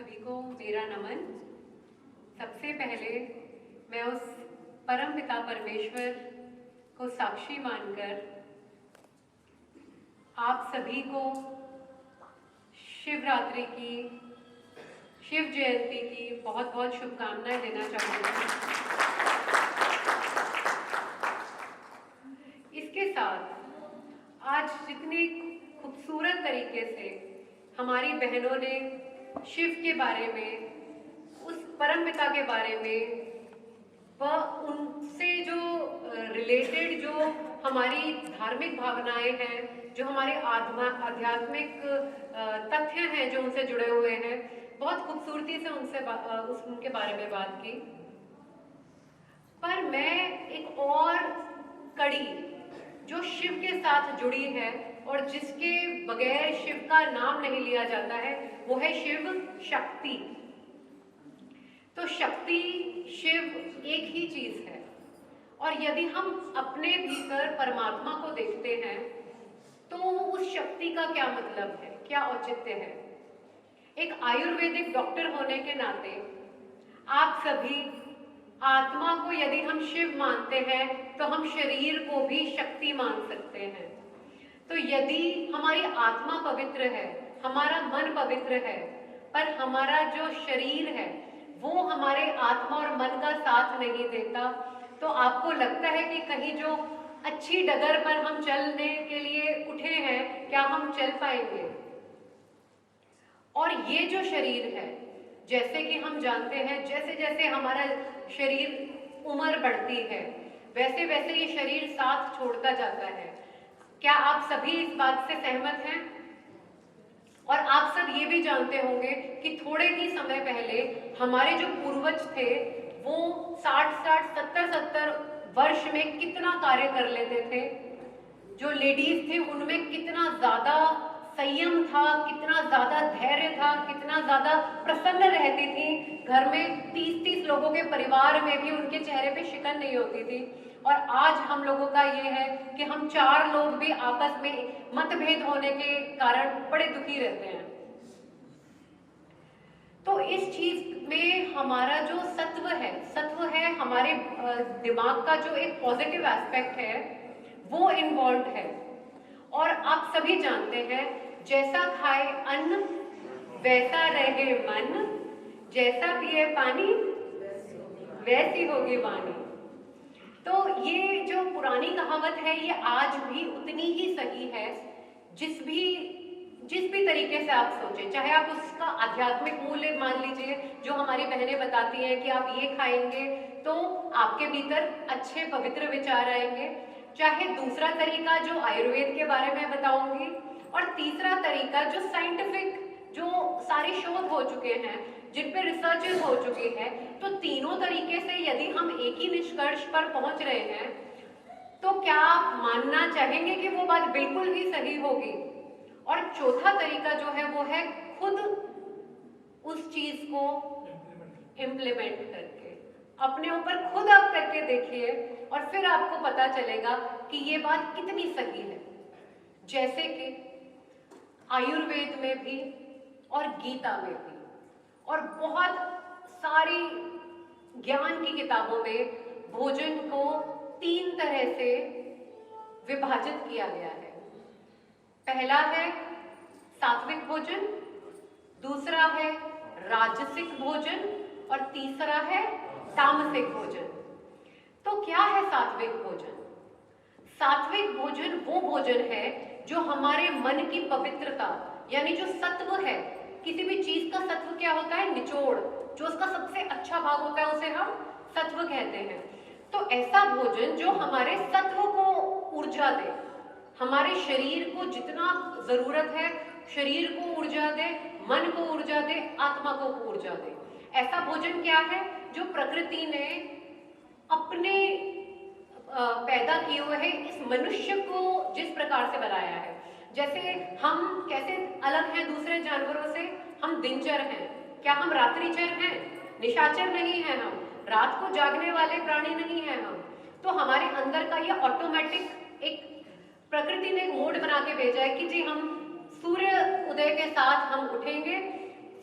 सभी को मेरा नमन। सबसे पहले मैं उस परम पिता परमेश्वर को साक्षी मानकर आप सभी को शिवरात्रि की, शिव जयंती की बहुत बहुत शुभकामनाएं देना चाहूँगी। इसके साथ आज जितने खूबसूरत तरीके से हमारी बहनों ने शिव के बारे में, उस परम पिता के बारे में, व उनसे जो रिलेटेड जो हमारी धार्मिक भावनाएं हैं, जो हमारे आध्यात्मिक तथ्य हैं जो उनसे जुड़े हुए हैं, बहुत खूबसूरती से उनके बारे में बात की। पर मैं एक और कड़ी जो शिव के साथ जुड़ी है और जिसके बगैर शिव का नाम नहीं लिया जाता है, वो है शिव शक्ति। तो शक्ति शिव एक ही चीज है, और यदि हम अपने भीतर परमात्मा को देखते हैं तो उस शक्ति का क्या मतलब है, क्या औचित्य है। एक आयुर्वेदिक डॉक्टर होने के नाते आप सभी आत्मा को यदि हम शिव मानते हैं तो हम शरीर को भी शक्ति मान सकते हैं। तो यदि हमारी आत्मा पवित्र है, हमारा मन पवित्र है, पर हमारा जो शरीर है वो हमारे आत्मा और मन का साथ नहीं देता, तो आपको लगता है कि कहीं जो अच्छी डगर पर हम चलने के लिए उठे हैं, क्या हम चल पाएंगे। और ये जो शरीर है, जैसे कि हम जानते हैं, जैसे जैसे हमारा शरीर उम्र बढ़ती है वैसे वैसे ये शरीर साथ छोड़ता जाता है। क्या आप सभी इस बात से सहमत हैं? और आप सब ये भी जानते होंगे कि थोड़े ही समय पहले हमारे जो पूर्वज थे वो 60-60, 70-70 वर्ष में कितना कार्य कर लेते थे। जो लेडीज थे उनमें कितना ज्यादा संयम था, कितना ज्यादा धैर्य था, कितना ज्यादा प्रसन्न रहती थी। घर में 30-30 लोगों के परिवार में भी उनके चेहरे पे शिकन नहीं होती थी। और आज हम लोगों का ये है कि हम 4 लोग भी आपस में मतभेद होने के कारण बड़े दुखी रहते हैं। तो इस चीज में हमारा जो सत्व है हमारे दिमाग का जो एक पॉजिटिव एस्पेक्ट है वो इन्वॉल्व है। और आप सभी जानते हैं, जैसा खाए अन्न वैसा रहे मन, जैसा पिए पानी वैसी होगी वाणी। तो ये जो पुरानी कहावत है ये आज भी उतनी ही सही है। जिस भी तरीके से आप सोचें, चाहे आप उसका आध्यात्मिक मूल्य मान लीजिए, जो हमारी बहनें बताती हैं कि आप ये खाएंगे तो आपके भीतर अच्छे पवित्र विचार आएंगे, चाहे दूसरा तरीका जो आयुर्वेद के बारे में बताऊंगी, और तीसरा तरीका जो साइंटिफिक, जो सारे शोध हो चुके हैं, जिन पे रिसर्चेस हो चुके हैं। तो तीनों तरीके से यदि हम एक ही निष्कर्ष पर पहुंच रहे हैं तो क्या आप मानना चाहेंगे कि वो बात बिल्कुल ही सही होगी। और चौथा तरीका जो है वो है खुद उस चीज को इम्प्लीमेंट करके अपने ऊपर खुद आप करके देखिए, और फिर आपको पता चलेगा कि ये बात कितनी सही है। जैसे कि आयुर्वेद में भी और गीता में भी और बहुत सारी ज्ञान की किताबों में भोजन को 3 तरह से विभाजित किया गया है। पहला है सात्विक भोजन, दूसरा है राजसिक भोजन, और तीसरा है तामसिक भोजन। तो क्या है सात्विक भोजन? सात्विक भोजन वो भोजन है जो हमारे मन की पवित्रता, यानी जो सत्व है, किसी भी चीज का सत्व क्या होता है, निचोड़, जो उसका सबसे अच्छा भाग होता है उसे हम सत्व कहते हैं। तो ऐसा भोजन जो हमारे सत्व को ऊर्जा दे, हमारे शरीर को जितना जरूरत है, शरीर को ऊर्जा दे, मन को ऊर्जा दे, आत्मा को ऊर्जा दे। ऐसा भोजन क्या है? जो प्रकृति ने अपने पैदा किए हुए है इस मनुष्य को जिस प्रकार से बनाया है। जैसे हम कैसे अलग हैं दूसरे जानवरों से, हम दिनचर हैं। क्या हम रात्रिचर हैं? निशाचर नहीं हैं हम, रात को जागने वाले प्राणी नहीं हैं हम। तो हमारे अंदर का ये ऑटोमेटिक एक प्रकृति ने एक मोड बना के भेजा है कि जी हम सूर्य उदय के साथ हम उठेंगे,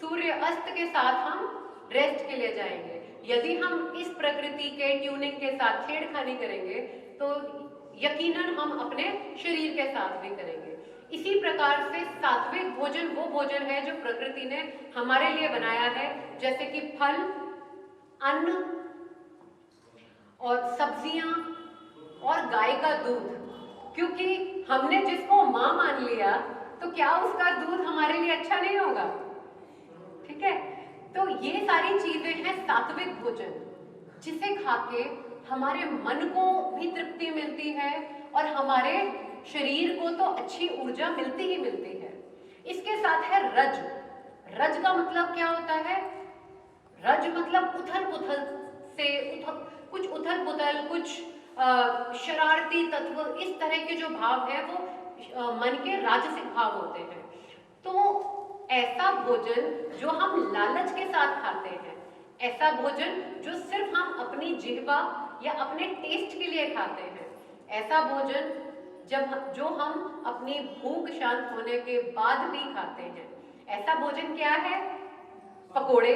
सूर्य अस्त के साथ हम रेस्ट के लिए जाएंगे। यदि हम इस प्रकृति के ट्यूनिंग के साथ छेड़खानी करेंगे तो यकीनन हम अपने शरीर के साथ भी करेंगे। इसी प्रकार से सात्विक भोजन वो भोजन है जो प्रकृति ने हमारे लिए बनाया है, जैसे कि फल, अन्न और सब्जियां और गाय का दूध। क्योंकि हमने जिसको मां मान लिया तो क्या उसका दूध हमारे लिए अच्छा नहीं होगा? ठीक है, तो ये सारी चीजें हैं सात्विक भोजन, जिसे खाके हमारे मन को भी तृप्ति मिलती है और हमारे शरीर को तो अच्छी ऊर्जा मिलती ही मिलती है। इसके साथ है रज। रज का मतलब क्या होता है? रज मतलब उथल पुथल से, कुछ उथल पुथल, कुछ शरारती तत्व, इस तरह के जो भाव है वो मन के राजसिक भाव होते हैं। तो ऐसा भोजन जो हम लालच के साथ खाते हैं, ऐसा भोजन जो सिर्फ हम अपनी जिह्वा या अपने टेस्ट के लिए खाते हैं, ऐसा भोजन जो हम अपनी भूख शांत होने के बाद भी खाते हैं, ऐसा भोजन क्या है? पकोड़े,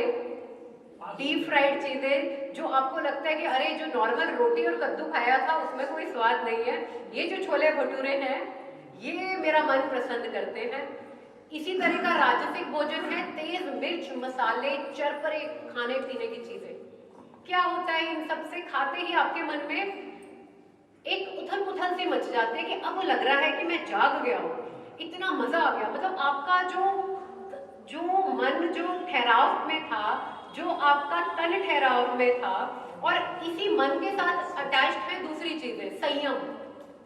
डीप फ्राइड चीजें, जो आपको लगता है कि अरे जो नॉर्मल रोटी और कद्दू खाया था उसमें कोई स्वाद नहीं है, ये जो छोले भटूरे हैं ये मेरा मन प्रसन्न करते हैं। इसी तरह का राजसिक भोजन है तेज मिर्च, मसाले, चरपरे खाने पीने की चीजें। क्या होता है, इन सब से खाते ही आपके मन में एक उथल पुथल सी मच जाती है कि अब लग रहा है कि मैं जाग गया हूँ, इतना मजा आ गया। मतलब आपका जो मन जो ठहराव में था, जो आपका तन ठहराव में था, और इसी मन के साथ अटैच्ड है दूसरी चीजें, संयम।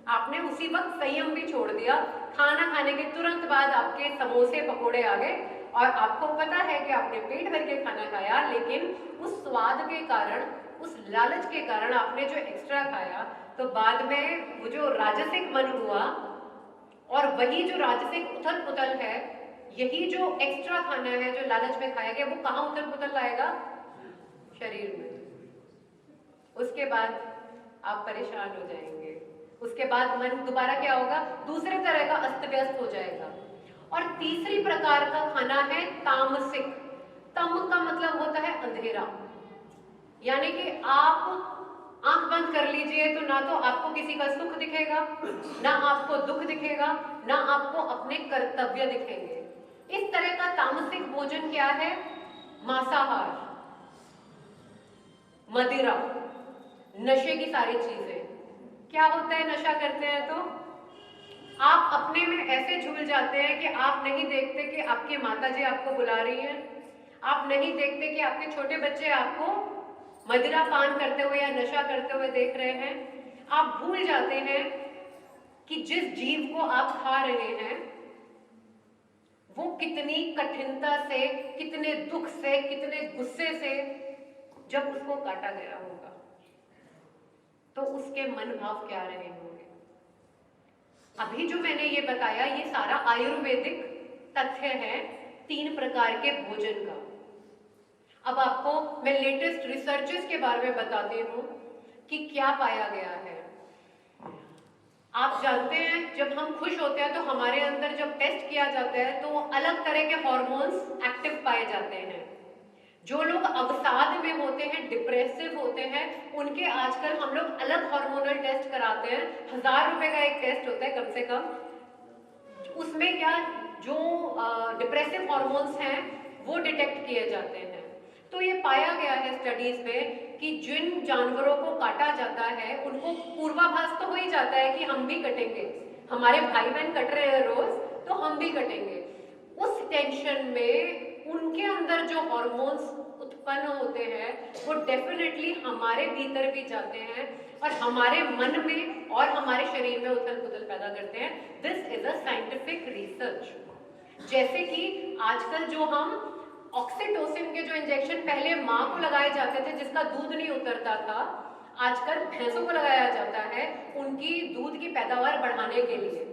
आपने उसी वक्त संयम भी छोड़ दिया। खाना खाने के तुरंत बाद आपके समोसे पकोड़े आ गए और आपको पता है कि आपने पेट भर के खाना खाया, लेकिन उस स्वाद के कारण, उस लालच के कारण आपने जो एक्स्ट्रा खाया, तो बाद में वो जो राजसिक मन हुआ, और वही जो राजसिक उथल पुथल है, यही जो एक्स्ट्रा खाना है जो लालच में खाया गया, वो कहाँ उथल पुथल लाएगा? शरीर में। उसके बाद आप परेशान हो जाएंगे। उसके बाद मन दोबारा क्या होगा? दूसरे तरह का अस्त व्यस्त हो जाएगा। और तीसरी प्रकार का खाना है तामसिक। तम का मतलब होता है अंधेरा, यानी कि आप आंख बंद कर लीजिए तो ना तो आपको किसी का सुख दिखेगा, ना आपको दुख दिखेगा, ना आपको अपने कर्तव्य दिखेंगे। इस तरह का तामसिक भोजन क्या है? मांसाहार, मदिरा, नशे की सारी चीजें। क्या होता है नशा करते हैं तो आप अपने में ऐसे झूल जाते हैं कि आप नहीं देखते कि आपकी माताजी आपको बुला रही हैं, आप नहीं देखते कि आपके छोटे बच्चे आपको मदिरा पान करते हुए या नशा करते हुए देख रहे हैं। आप भूल जाते हैं कि जिस जीव को आप खा रहे हैं वो कितनी कठिनता से, कितने दुख से, कितने गुस्से से जब उसको काटा गया होगा, तो उसके मन भाव क्या रहे होंगे। अभी जो मैंने ये बताया ये सारा आयुर्वेदिक तथ्य है 3 प्रकार के भोजन का। अब आपको मैं लेटेस्ट रिसर्चेस के बारे में बताती हूँ कि क्या पाया गया है। आप जानते हैं जब हम खुश होते हैं तो हमारे अंदर जब टेस्ट किया जाता है तो अलग तरह के हॉर्मोन्स एक्टिव पाए जाते हैं। जो लोग अवसाद में होते हैं, डिप्रेसिव होते हैं, उनके आजकल हम लोग अलग हार्मोनल टेस्ट कराते हैं। 1000 रुपए का एक टेस्ट होता है कम से कम। उसमें क्या जो डिप्रेसिव हॉर्मोन्स हैं वो डिटेक्ट किए जाते हैं। तो ये पाया गया है स्टडीज में कि जिन जानवरों को काटा जाता है उनको पूर्वाभास तो हो ही जाता है कि हम भी कटेंगे, हमारे भाई बहन कट रहे हैं रोज तो हम भी कटेंगे। उस टेंशन में उनके अंदर जो हॉर्मोन्स उत्पन्न होते हैं वो डेफिनेटली हमारे भीतर भी जाते हैं और हमारे मन में और हमारे शरीर में उथल पुथल पैदा करते हैं। This is a scientific research. जैसे कि आजकल जो हम ऑक्सीटोसिन के जो इंजेक्शन पहले माँ को लगाए जाते थे जिसका दूध नहीं उतरता था, आजकल भैंसों को लगाया जाता है उनकी दूध की पैदावार बढ़ाने के लिए।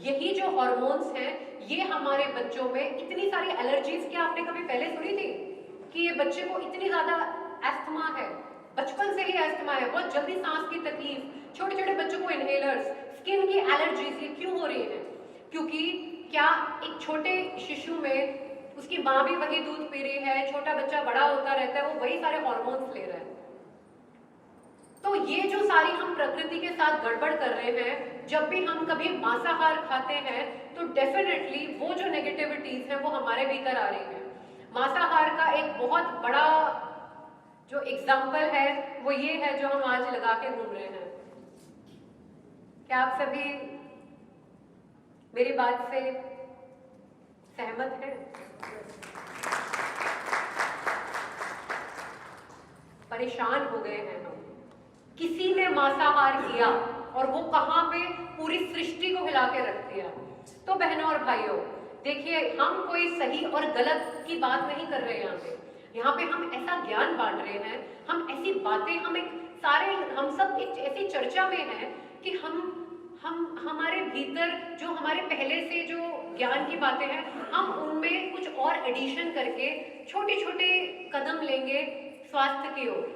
यही जो हॉर्मोन्स हैं ये हमारे बच्चों में इतनी सारी एलर्जीज, क्या आपने कभी पहले सुनी थी कि ये बच्चे को इतनी ज्यादा एस्थमा है, बचपन से ही एस्थमा है, बहुत जल्दी सांस की तकलीफ, छोटे छोटे बच्चों को इनहेलर्स, स्किन की एलर्जीज, ये क्यों हो रही है? क्योंकि क्या एक छोटे शिशु में उसकी माँ भी वही दूध पी रही है, छोटा बच्चा बड़ा होता रहता है, वो वही सारे हॉर्मोन्स ले रहा है। तो ये जो सारी हम प्रकृति के साथ गड़बड़ कर रहे हैं, जब भी हम कभी मांसाहार खाते हैं तो डेफिनेटली वो जो नेगेटिविटीज हैं वो हमारे भीतर आ रही है। मांसाहार का एक बहुत बड़ा जो एग्जाम्पल है वो ये है जो हम आज लगा के घूम रहे हैं। क्या आप सभी मेरी बात से सहमत हैं? परेशान हो गए हैं हम। किसी ने मांसाहार किया और वो कहां पे पूरी सृष्टि को हिला के रख दिया। तो बहनों और भाइयों, देखिए, हम कोई सही और गलत की बात नहीं कर रहे यहाँ पे हम ऐसा ज्ञान बांट रहे हैं, हम ऐसी बातें, हम सब एक ऐसी चर्चा में हैं कि हम हमारे भीतर जो हमारे पहले से जो ज्ञान की बातें हैं, हम उनमें कुछ और एडिशन करके छोटे छोटे कदम लेंगे स्वास्थ्य की ओर,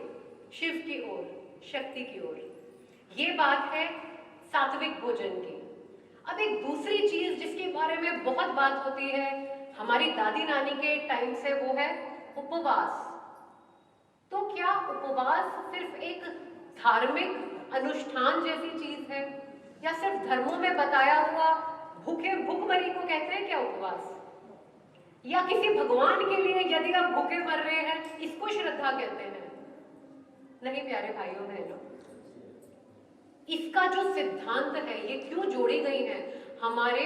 शिव की ओर, शक्ति की ओर। ये बात है सात्विक भोजन की। अब एक दूसरी चीज जिसके बारे में बहुत बात होती है हमारी दादी नानी के टाइम से, वो है उपवास। तो क्या उपवास सिर्फ एक धार्मिक अनुष्ठान जैसी चीज है, या सिर्फ धर्मों में बताया हुआ भूखमरी को कहते हैं क्या उपवास? या किसी भगवान के लिए यदि आप भूखे मर रहे हैं इसको श्रद्धा कहते हैं? नहीं प्यारे भाइयों बहनों, इसका जो सिद्धांत है ये क्यों जोड़ी गई है हमारे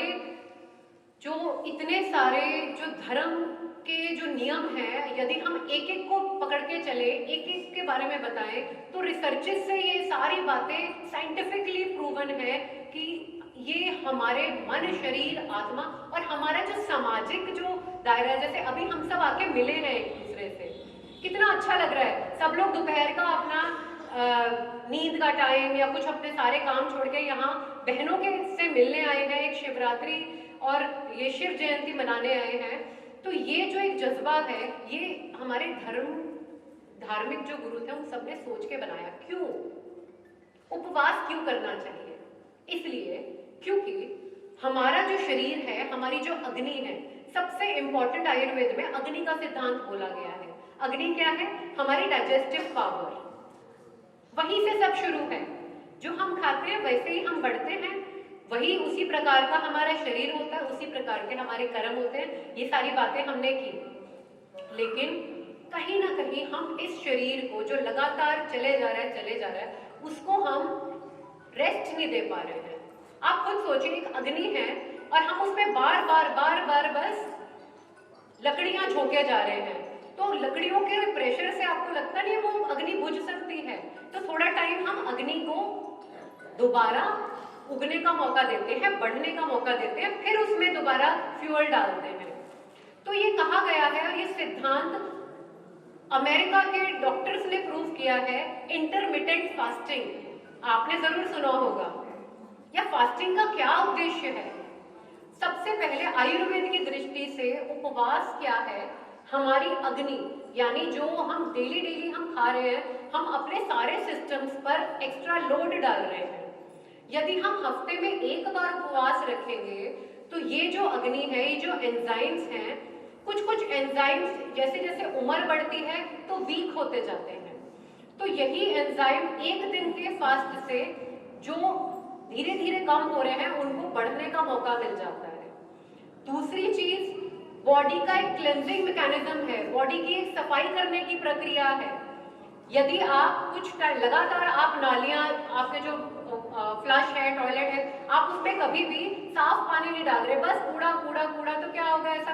जो इतने सारे जो धर्म के जो नियम हैं, यदि हम एक एक को पकड़ के चले, एक एक के बारे में बताएं, तो रिसर्चेस से ये सारी बातें साइंटिफिकली प्रूवन है कि ये हमारे मन, शरीर, आत्मा और हमारा जो सामाजिक जो दायरा, जैसे अभी हम सब आके मिले हैं एक दूसरे से, कितना अच्छा लग रहा है। सब लोग दोपहर का अपना नींद का टाइम या कुछ अपने सारे काम छोड़ के यहाँ बहनों के से मिलने आए हैं, एक शिवरात्रि और ये शिव जयंती मनाने आए हैं। तो ये जो एक जज्बा है, ये हमारे धार्मिक जो गुरु थे उन सबने सोच के बनाया। क्यों उपवास क्यों करना चाहिए? इसलिए क्योंकि हमारा जो शरीर है, हमारी जो अग्नि है, सबसे इंपॉर्टेंट आयुर्वेद में अग्नि का सिद्धांत बोला गया है। अग्नि क्या है? हमारी डाइजेस्टिव पावर। वहीं से सब शुरू है। जो हम खाते हैं वैसे ही हम बढ़ते हैं, वही उसी प्रकार का हमारा शरीर होता है, उसी प्रकार के हमारे कर्म होते हैं। ये सारी बातें हमने की, लेकिन कहीं ना कहीं हम इस शरीर को जो लगातार चले जा रहा है उसको हम रेस्ट नहीं दे पा रहे हैं। आप खुद सोचिए, एक अग्नि है और हम उसमें बार बार बस लकड़ियां झोंके जा रहे हैं, तो लकड़ियों के प्रेशर से आपको लगता नहीं वो अग्नि बुझ सकती है? तो थोड़ा टाइम हम अग्नि को दोबारा उगने का मौका देते हैं, बढ़ने का मौका देते हैं, फिर उसमें दोबारा फ्यूल डालते हैं। तो ये कहा गया है और ये सिद्धांत अमेरिका के डॉक्टर्स ने प्रूव किया है, इंटरमिटेंट फास्टिंग। आपने जरूर सुना होगा। या फास्टिंग का क्या उद्देश्य है? सबसे पहले आयुर्वेद की दृष्टि से उपवास क्या है? हमारी अग्नि, यानी जो हम डेली हम खा रहे हैं, हम अपने सारे सिस्टम्स पर एक्स्ट्रा लोड डाल रहे हैं। यदि हम हफ्ते में एक बार उपवास रखेंगे तो ये जो अग्नि है, ये जो एंजाइम्स हैं, कुछ एंजाइम्स जैसे जैसे उम्र बढ़ती है तो वीक होते जाते हैं। तो यही एंजाइम एक दिन के फास्ट से जो धीरे धीरे कम हो रहे हैं उनको बढ़ने का मौका मिल जाता है। दूसरी चीज, बॉडी का एक क्लेंजिंग मैकेनिज्म है, बॉडी की एक सफाई करने की प्रक्रिया है। यदि आप कुछ लगातार आप नालियां, आपके जो फ्लश है, टॉयलेट है, आप उसमें कभी भी साफ पानी नहीं डाल रहे, बस कूड़ा कूड़ा कूड़ा, तो क्या होगा? ऐसा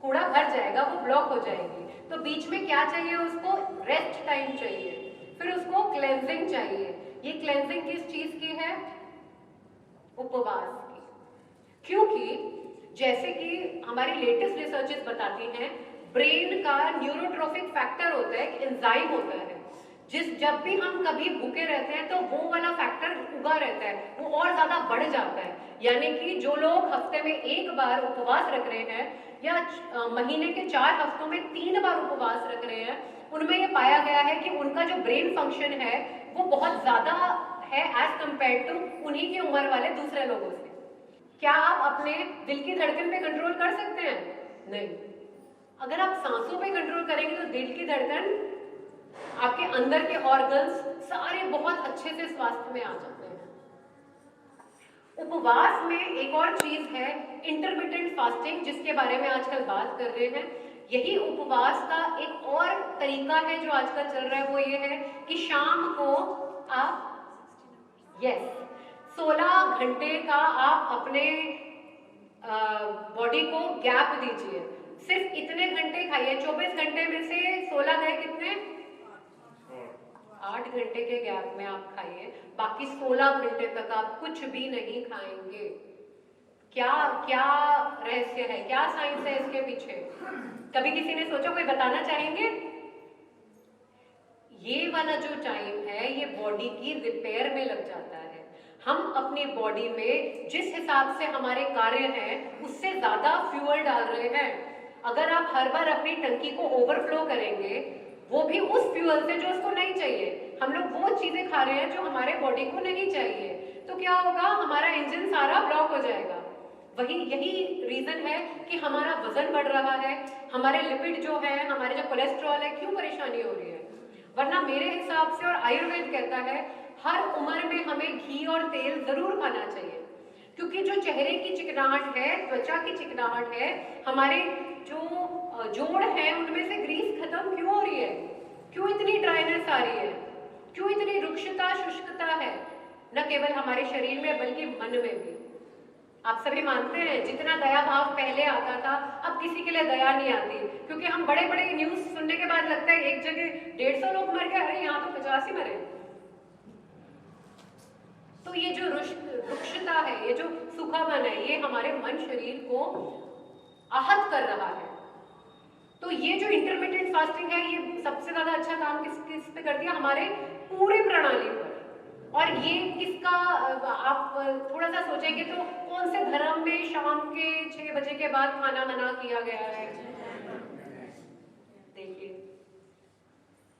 कूड़ा भर जाएगा, वो ब्लॉक हो जाएगी। तो बीच में क्या चाहिए? उसको रेस्ट टाइम चाहिए, फिर उसको क्लेंजिंग चाहिए। ये क्लेंजिंग किस चीज की है? उपवास की। क्योंकि जैसे कि हमारी लेटेस्ट रिसर्चेस बताती हैं, ब्रेन का न्यूरोट्रोफिक फैक्टर होता है, एक एंजाइम होता है, जब भी हम कभी भूखे रहते हैं तो वो वाला फैक्टर उगा रहता है, वो और ज्यादा बढ़ जाता है। यानी कि जो लोग हफ्ते में एक बार उपवास रख रहे हैं या महीने के 4 हफ्तों में 3 बार उपवास रख रहे हैं, उनमें ये पाया गया है कि उनका जो ब्रेन फंक्शन है वो बहुत ज्यादा है एज कंपेयर टू उन्हीं की उम्र वाले दूसरे लोगों से। क्या आप अपने दिल की धड़कन पे कंट्रोल कर सकते हैं? नहीं। अगर आप सांसों पे कंट्रोल करेंगे तो दिल की धड़कन, आपके अंदर के ऑर्गन्स सारे बहुत अच्छे से स्वास्थ्य में आ जाते हैं। उपवास में एक और चीज है इंटरमिटेंट फास्टिंग, जिसके बारे में आजकल बात कर रहे हैं। यही उपवास का एक और तरीका है जो आजकल चल रहा है, वो ये है कि शाम को आप 16 घंटे का आप अपने बॉडी को गैप दीजिए। सिर्फ इतने घंटे खाइए, 24 घंटे में से 16 गए कितने? 8 घंटे के गैप में आप खाइए, बाकी 16 घंटे तक आप कुछ भी नहीं खाएंगे। क्या क्या रहस्य है, क्या साइंस है इसके पीछे? कभी किसी ने सोचा? कोई बताना चाहेंगे? ये वाला जो टाइम है ये बॉडी की रिपेयर में लग जाता है। हम अपनी बॉडी में जिस हिसाब से हमारे कार्य हैं उससे ज्यादा फ्यूल डाल रहे हैं। अगर आप हर बार अपनी टंकी को ओवरफ्लो करेंगे, वो भी उस फ्यूल से जो उसको नहीं चाहिए, हम लोग वो चीजें खा रहे हैं जो हमारे बॉडी को नहीं चाहिए, तो क्या होगा? हमारा इंजन सारा ब्लॉक हो जाएगा। यही रीजन है कि हमारा वजन बढ़ रहा है, हमारे लिपिड जो है, हमारे जो कोलेस्ट्रॉल है, क्यों परेशानी हो रही है? वरना मेरे हिसाब से और आयुर्वेद कहता है हर उम्र में हमें घी और तेल जरूर खाना चाहिए, क्योंकि जो चेहरे की चिकनाहट है, त्वचा की चिकनाहट है, हमारे जो जोड़ है उनमें से ग्रीस खत्म क्यों हो रही है? क्यों इतनी ड्राइनेस आ रही है? क्यों इतनी रुक्षता शुष्कता है? न केवल हमारे शरीर में बल्कि मन में भी। आप सभी मानते हैं जितना दया भाव पहले आता था, अब किसी के लिए दया नहीं आती, क्योंकि हम बड़े बड़े न्यूज सुनने के बाद लगता है एक जगह 150 लोग मर गए, अरे यहाँ तो 50 ही मरे। तो ये जो रुक्षता है, ये जो सूखापन है, ये हमारे मन शरीर को आहत कर रहा है। तो ये जो इंटरमिटेंट फास्टिंग है, ये सबसे ज्यादा अच्छा काम किस पे कर दिया? हमारे पूरे प्रणाली पर। और ये किसका, आप थोड़ा सा सोचेंगे तो कौन से धर्म में शाम के 6 बजे के बाद खाना मना किया गया है? देखिए,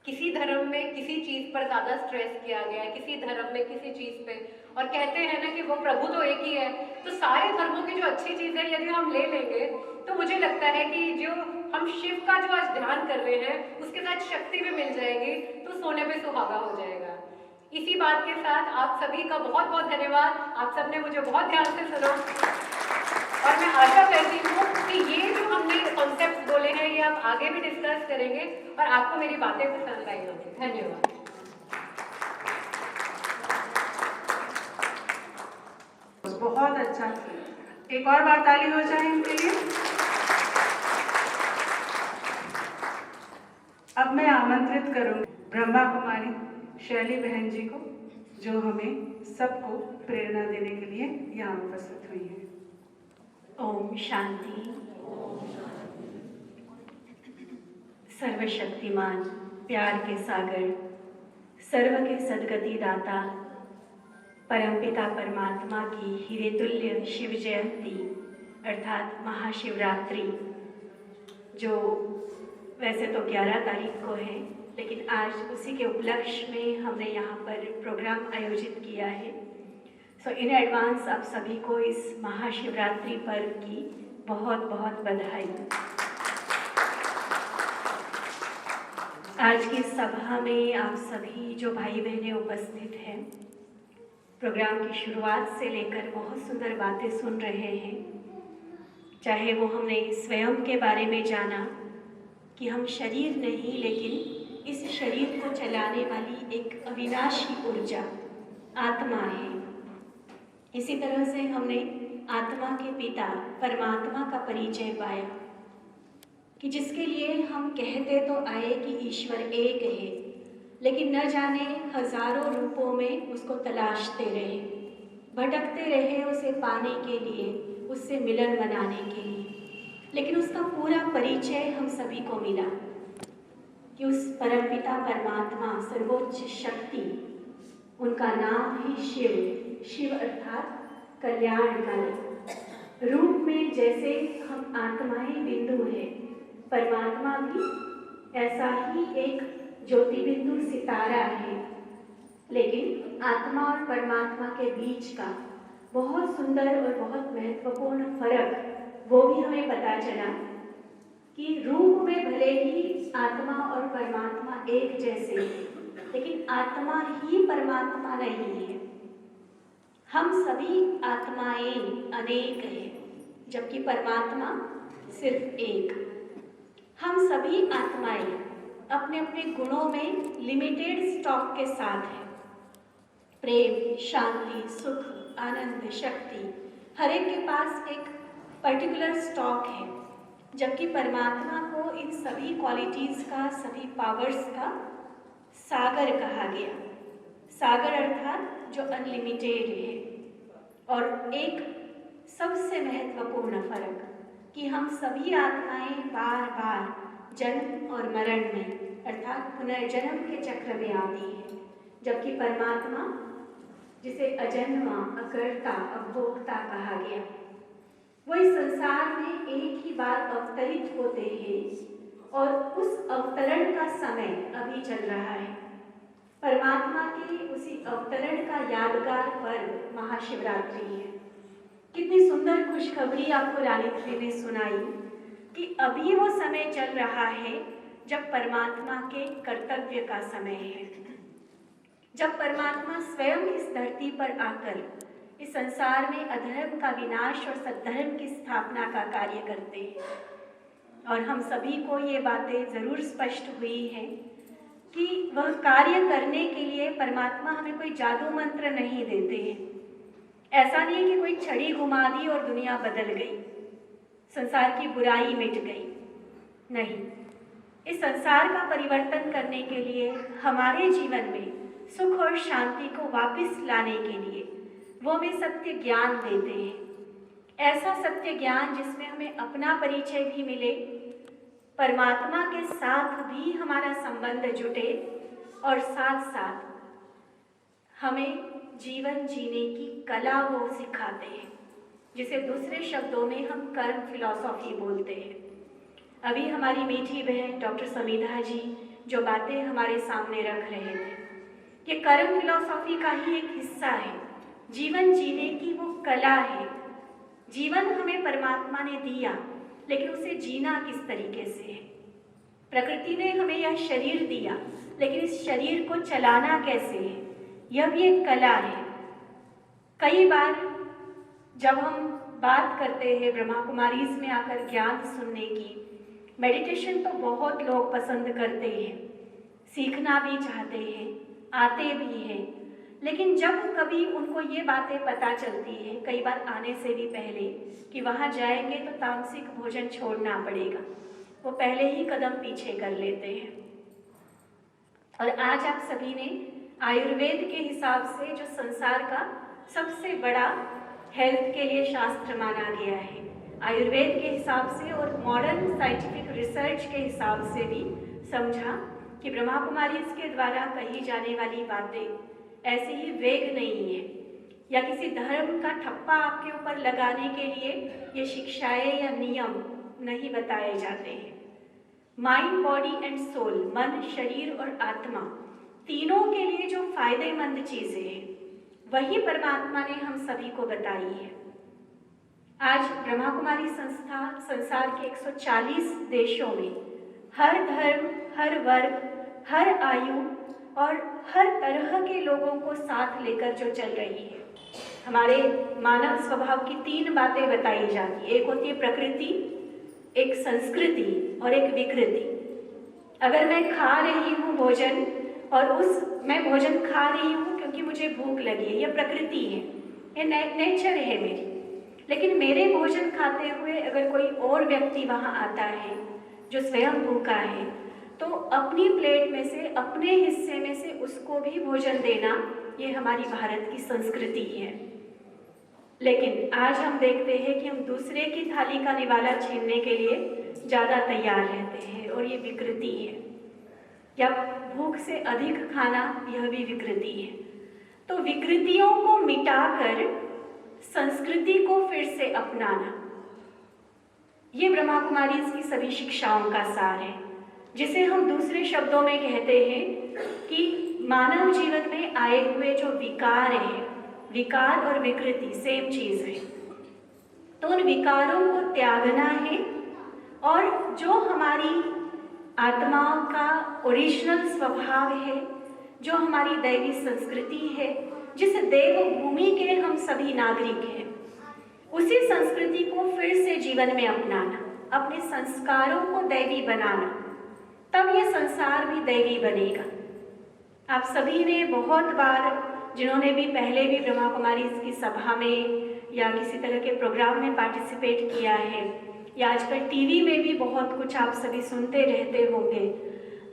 किसी धर्म में किसी चीज पर ज्यादा स्ट्रेस किया गया है, किसी धर्म में किसी चीज पे, और कहते हैं ना कि वो प्रभु तो एक ही है। तो सारे धर्मों की जो अच्छी चीज है यदि हम ले लेंगे तो मुझे लगता है कि जो हम शिव का जो आज ध्यान कर रहे हैं उसके साथ शक्ति भी मिल जाएगी, तो सोने पे सुहागा हो जाएगा। इसी बात के साथ आप सभी का बहुत बहुत धन्यवाद। आप सबने मुझे बहुत ध्यान से सुना और मैं आशा करती हूँ कि ये जो हमने कॉन्सेप्ट बोले हैं ये आप आगे भी डिस्कस करेंगे और आपको मेरी बातें पसंद आई होंगी। धन्यवाद। बहुत अच्छा, एक और बार ताली हो जाए इनके लिए। अब मैं आमंत्रित करूंगी ब्रह्मा कुमारी शैली बहन जी को, जो हमें सबको प्रेरणा देने के लिए यहाँ उपस्थित हुई है। ओम शांति। सर्वशक्तिमान, प्यार के सागर, सर्व के सद्गति दाता, परमपिता परमात्मा की हीरे तुल्य शिव जयंती अर्थात महाशिवरात्रि, जो वैसे तो 11 तारीख को है, लेकिन आज उसी के उपलक्ष्य में हमने यहाँ पर प्रोग्राम आयोजित किया है। सो इन एडवांस आप सभी को इस महाशिवरात्रि पर्व की बहुत बहुत बधाई। आज की सभा में आप सभी जो भाई बहनें उपस्थित हैं, प्रोग्राम की शुरुआत से लेकर बहुत सुंदर बातें सुन रहे हैं। चाहे वो हमने स्वयं के बारे में जाना कि हम शरीर नहीं, लेकिन इस शरीर को चलाने वाली एक अविनाशी ऊर्जा आत्मा है। इसी तरह से हमने आत्मा के पिता परमात्मा का परिचय पाया कि जिसके लिए हम कहते तो आए कि ईश्वर एक है, लेकिन न जाने हजारों रूपों में उसको तलाशते रहे, भटकते रहे उसे पाने के लिए, उससे मिलन बनाने के लिए। लेकिन उसका पूरा परिचय हम सभी को मिला कि उस परमपिता परमात्मा सर्वोच्च शक्ति, उनका नाम है शिव। शिव अर्थात कल्याणकारी। रूप में जैसे हम आत्माएं बिंदु है, परमात्मा भी ऐसा ही एक ज्योति बिंदु सितारा है। लेकिन आत्मा और परमात्मा के बीच का बहुत सुंदर और बहुत महत्वपूर्ण फर्क वो भी हमें पता चला कि रूप में भले ही आत्मा और परमात्मा एक जैसे हैं, लेकिन आत्मा ही परमात्मा नहीं है। हम सभी आत्माएं अनेक हैं, जबकि परमात्मा सिर्फ एक। हम सभी आत्माएं अपने अपने गुणों में लिमिटेड स्टॉक के साथ हैं। प्रेम, शांति, सुख, आनंद, शक्ति, हर एक के पास एक पर्टिकुलर स्टॉक है, जबकि परमात्मा को इन सभी क्वालिटीज़ का, सभी पावर्स का सागर कहा गया। सागर अर्थात जो अनलिमिटेड है। और एक सबसे महत्वपूर्ण फर्क कि हम सभी आत्माएं बार बार जन्म और मरण में अर्थात पुनर्जन्म के चक्र में आती है, जबकि परमात्मा जिसे अजन्मा, अकर्ता, अभोक्ता कहा गया, वो इस संसार में एक ही बार अवतरित होते हैं और उस अवतरण का समय अभी चल रहा है। परमात्मा के उसी अवतरण का यादगार पर्व महाशिवरात्रि है। कितनी सुंदर खुशखबरी आपको रानीत्री ने सुनाई कि अभी वो समय चल रहा है जब परमात्मा के कर्तव्य का समय है, जब परमात्मा स्वयं इस धरती पर आकर इस संसार में अधर्म का विनाश और सद्धर्म की स्थापना का कार्य करते हैं। और हम सभी को ये बातें ज़रूर स्पष्ट हुई हैं कि वह कार्य करने के लिए परमात्मा हमें कोई जादू मंत्र नहीं देते हैं। ऐसा नहीं है कि कोई छड़ी घुमा दी और दुनिया बदल गई, संसार की बुराई मिट गई। नहीं, इस संसार का परिवर्तन करने के लिए, हमारे जीवन में सुख और शांति को वापस लाने के लिए वो हमें सत्य ज्ञान देते हैं। ऐसा सत्य ज्ञान जिसमें हमें अपना परिचय भी मिले, परमात्मा के साथ भी हमारा संबंध जुटे और साथ साथ हमें जीवन जीने की कला वो सिखाते हैं, जिसे दूसरे शब्दों में हम कर्म फिलॉसफी बोलते हैं। अभी हमारी मीठी बहन डॉक्टर समीधा जी जो बातें हमारे सामने रख रहे थे, ये कर्म फिलॉसफी का ही एक हिस्सा है। जीवन जीने की वो कला है। जीवन हमें परमात्मा ने दिया, लेकिन उसे जीना किस तरीके से है। प्रकृति ने हमें यह शरीर दिया, लेकिन इस शरीर को चलाना कैसे है, यह भी एक कला है। कई बार जब हम बात करते हैं ब्रह्मा कुमारीज में आकर ज्ञान सुनने की, मेडिटेशन तो बहुत लोग पसंद करते हैं, सीखना भी चाहते हैं, आते भी हैं, लेकिन जब कभी उनको ये बातें पता चलती हैं, कई बार आने से भी पहले, कि वहाँ जाएंगे तो तामसिक भोजन छोड़ना पड़ेगा, वो पहले ही कदम पीछे कर लेते हैं। और आज आप सभी ने आयुर्वेद के हिसाब से जो संसार का सबसे बड़ा हेल्थ के लिए शास्त्र माना गया है, आयुर्वेद के हिसाब से और मॉडर्न साइंटिफिक रिसर्च के हिसाब से भी समझा कि ब्रह्मा कुमारीज के द्वारा कही जाने वाली बातें ऐसे ही वेग नहीं है, या किसी धर्म का ठप्पा आपके ऊपर लगाने के लिए ये शिक्षाएं या नियम नहीं बताए जाते हैं। माइंड, बॉडी एंड सोल, मन, शरीर और आत्मा, तीनों के लिए जो फायदेमंद चीज़ें हैं, वही परमात्मा ने हम सभी को बताई है। आज ब्रह्मा कुमारी संस्था संसार के 140 देशों में हर धर्म, हर वर्ग, हर आयु और हर तरह के लोगों को साथ लेकर जो चल रही है। हमारे मानव स्वभाव की 3 बातें बताई जाती है। एक होती है प्रकृति, एक संस्कृति और एक विकृति। अगर मैं खा रही हूँ भोजन और मैं भोजन खा रही हूँ क्योंकि मुझे भूख लगी है, यह प्रकृति है, ये नेचर है मेरी। लेकिन मेरे भोजन खाते हुए अगर कोई और व्यक्ति वहाँ आता है जो स्वयं भूखा है, तो अपनी प्लेट में से, अपने हिस्से में से उसको भी भोजन देना, ये हमारी भारत की संस्कृति है। लेकिन आज हम देखते हैं कि हम दूसरे की थाली का निवाला छीनने के लिए ज़्यादा तैयार रहते हैं, और ये विकृति है। या भूख से अधिक खाना, यह भी विकृति है। तो विकृतियों को मिटाकर संस्कृति को फिर से अपनाना, ये ब्रह्मा कुमारीज की सभी शिक्षाओं का सार है, जिसे हम दूसरे शब्दों में कहते हैं कि मानव जीवन में आए हुए जो विकार हैं, विकार और विकृति सेम चीज़ है। तो उन विकारों को त्यागना है और जो हमारी आत्माओं का ओरिजिनल स्वभाव है, जो हमारी दैवी संस्कृति है, जिस देवभूमि के हम सभी नागरिक हैं, उसी संस्कृति को फिर से जीवन में अपनाना, अपने संस्कारों को दैवी बनाना, तब ये संसार भी दैवी बनेगा। आप सभी ने बहुत बार, जिन्होंने भी पहले भी ब्रह्मा कुमारी की सभा में या किसी तरह के प्रोग्राम में पार्टिसिपेट किया है, या आजकल टीवी में भी बहुत कुछ आप सभी सुनते रहते होंगे,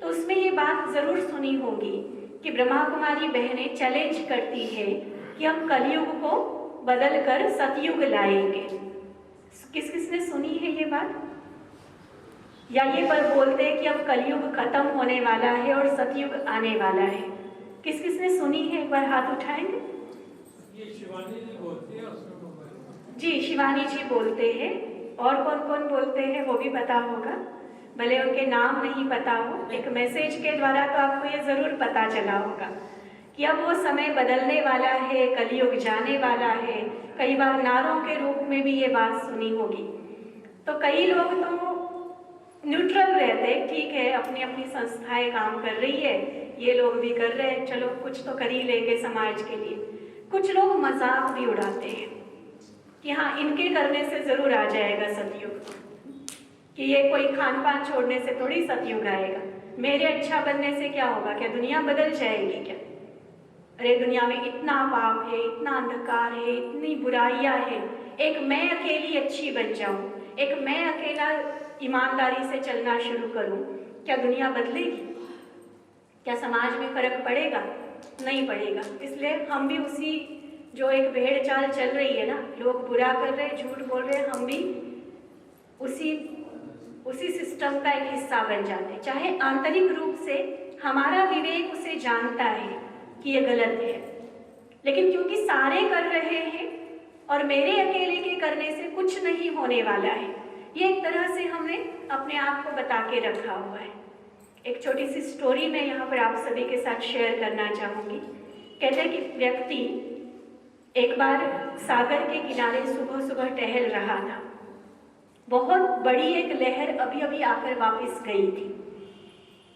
तो उसमें ये बात ज़रूर सुनी होगी कि ब्रह्मा कुमारी बहनें चैलेंज करती है कि हम कलयुग को बदल कर सतयुग लाएंगे। किस किसने सुनी है ये बात? या ये पर बोलते हैं कि अब कलयुग खत्म होने वाला है और सतयुग आने वाला है। किस किसने सुनी है? एक बार हाथ उठाएंगे। ये शिवानी जी बोलती है उसमें। जी, शिवानी जी बोलते हैं। और कौन कौन बोलते हैं वो भी पता होगा, भले उनके नाम नहीं पता हो। एक मैसेज के द्वारा तो आपको ये ज़रूर पता चला होगा कि अब वो समय बदलने वाला है, कलयुग जाने वाला है। कई बार नारों के रूप में भी ये बात सुनी होगी। तो कई लोग तो न्यूट्रल रहते, ठीक है, अपनी अपनी संस्थाएं काम कर रही है, ये लोग भी कर रहे हैं, चलो कुछ तो कर ही लेंगे समाज के लिए। कुछ लोग मजाक भी उड़ाते हैं कि हाँ, इनके करने से ज़रूर आ जाएगा सतयुग, कि ये कोई खान पान छोड़ने से थोड़ी सतयुग आएगा, मेरे अच्छा बनने से क्या होगा, क्या दुनिया बदल जाएगी क्या? अरे दुनिया में इतना पाप है, इतना अंधकार है, इतनी बुराइयां हैं, एक मैं अकेली अच्छी बन जाऊं, एक मैं अकेला ईमानदारी से चलना शुरू करूं, क्या दुनिया बदलेगी? क्या समाज में फर्क पड़ेगा? नहीं पड़ेगा। इसलिए हम भी उसी जो एक भेड़ चाल चल रही है ना, लोग बुरा कर रहे हैं, झूठ बोल रहे हैं, हम भी उसी सिस्टम का एक हिस्सा बन जाते हैं। चाहे आंतरिक रूप से हमारा विवेक उसे जानता है कि ये गलत है, लेकिन क्योंकि सारे कर रहे हैं और मेरे अकेले के करने से कुछ नहीं होने वाला है, ये एक तरह से हमने अपने आप को बता के रखा हुआ है। एक छोटी सी स्टोरी मैं यहाँ पर आप सभी के साथ शेयर करना चाहूँगी। कहते हैं कि व्यक्ति एक बार सागर के किनारे सुबह सुबह टहल रहा था। बहुत बड़ी एक लहर अभी अभी आकर वापस गई थी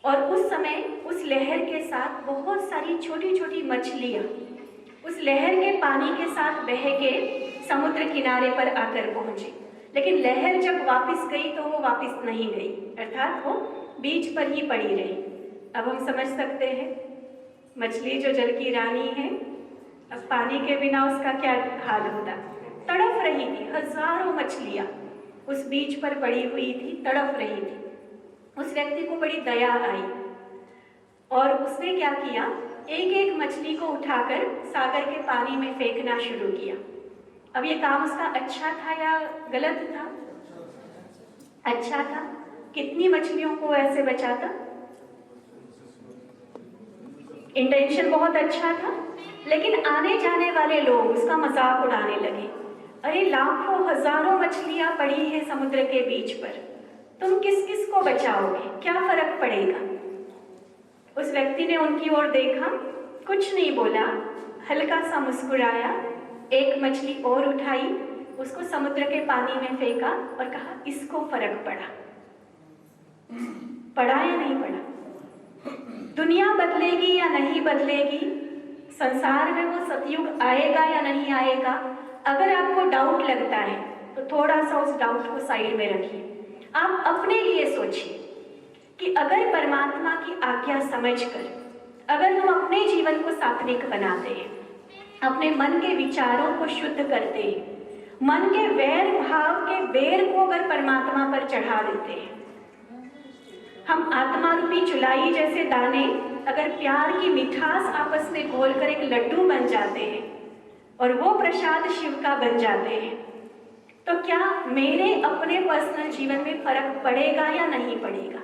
और उस समय उस लहर के साथ बहुत सारी छोटी छोटी मछलियाँ उस लहर के पानी के साथ बह के समुद्र किनारे पर आकर पहुँची। लेकिन लहर जब वापस गई तो वो वापस नहीं गई, अर्थात वो बीच पर ही पड़ी रही। अब हम समझ सकते हैं मछली जो जल की रानी है, अब पानी के बिना उसका क्या हाल होता। तड़फ रही थी, हजारों मछलियाँ उस बीच पर पड़ी हुई थी, तड़फ रही थी। उस व्यक्ति को बड़ी दया आई और उसने क्या किया, एक एक मछली को उठाकर सागर के पानी में फेंकना शुरू किया। अब ये काम उसका अच्छा था या गलत था? अच्छा था। कितनी मछलियों को ऐसे बचाता? इंटेंशन बहुत अच्छा था, लेकिन आने जाने वाले लोग उसका मजाक उड़ाने लगे। अरे लाखों हजारों मछलियां पड़ी हैं समुद्र के बीच पर, तुम किस किस को बचाओगे, क्या फर्क पड़ेगा? उस व्यक्ति ने उनकी ओर देखा, कुछ नहीं बोला, हल्का सा मुस्कुराया, एक मछली और उठाई, उसको समुद्र के पानी में फेंका और कहा इसको फर्क पड़ा। पड़ा या नहीं पड़ा? दुनिया बदलेगी या नहीं बदलेगी, संसार में वो सतयुग आएगा या नहीं आएगा, अगर आपको डाउट लगता है तो थोड़ा सा उस डाउट को साइड में रखिए। आप अपने लिए सोचिए कि अगर परमात्मा की आज्ञा समझकर अगर हम अपने जीवन को सात्विक बनाते हैं, अपने मन के विचारों को शुद्ध करते हैं, मन के वैर भाव के बेर को अगर परमात्मा पर चढ़ा देते हैं, हम आत्मा रूपी चुलाई जैसे दाने अगर प्यार की मिठास आपस में घोलकर एक लड्डू बन जाते हैं और वो प्रसाद शिव का बन जाते हैं, तो क्या मेरे अपने पर्सनल जीवन में फर्क पड़ेगा या नहीं पड़ेगा?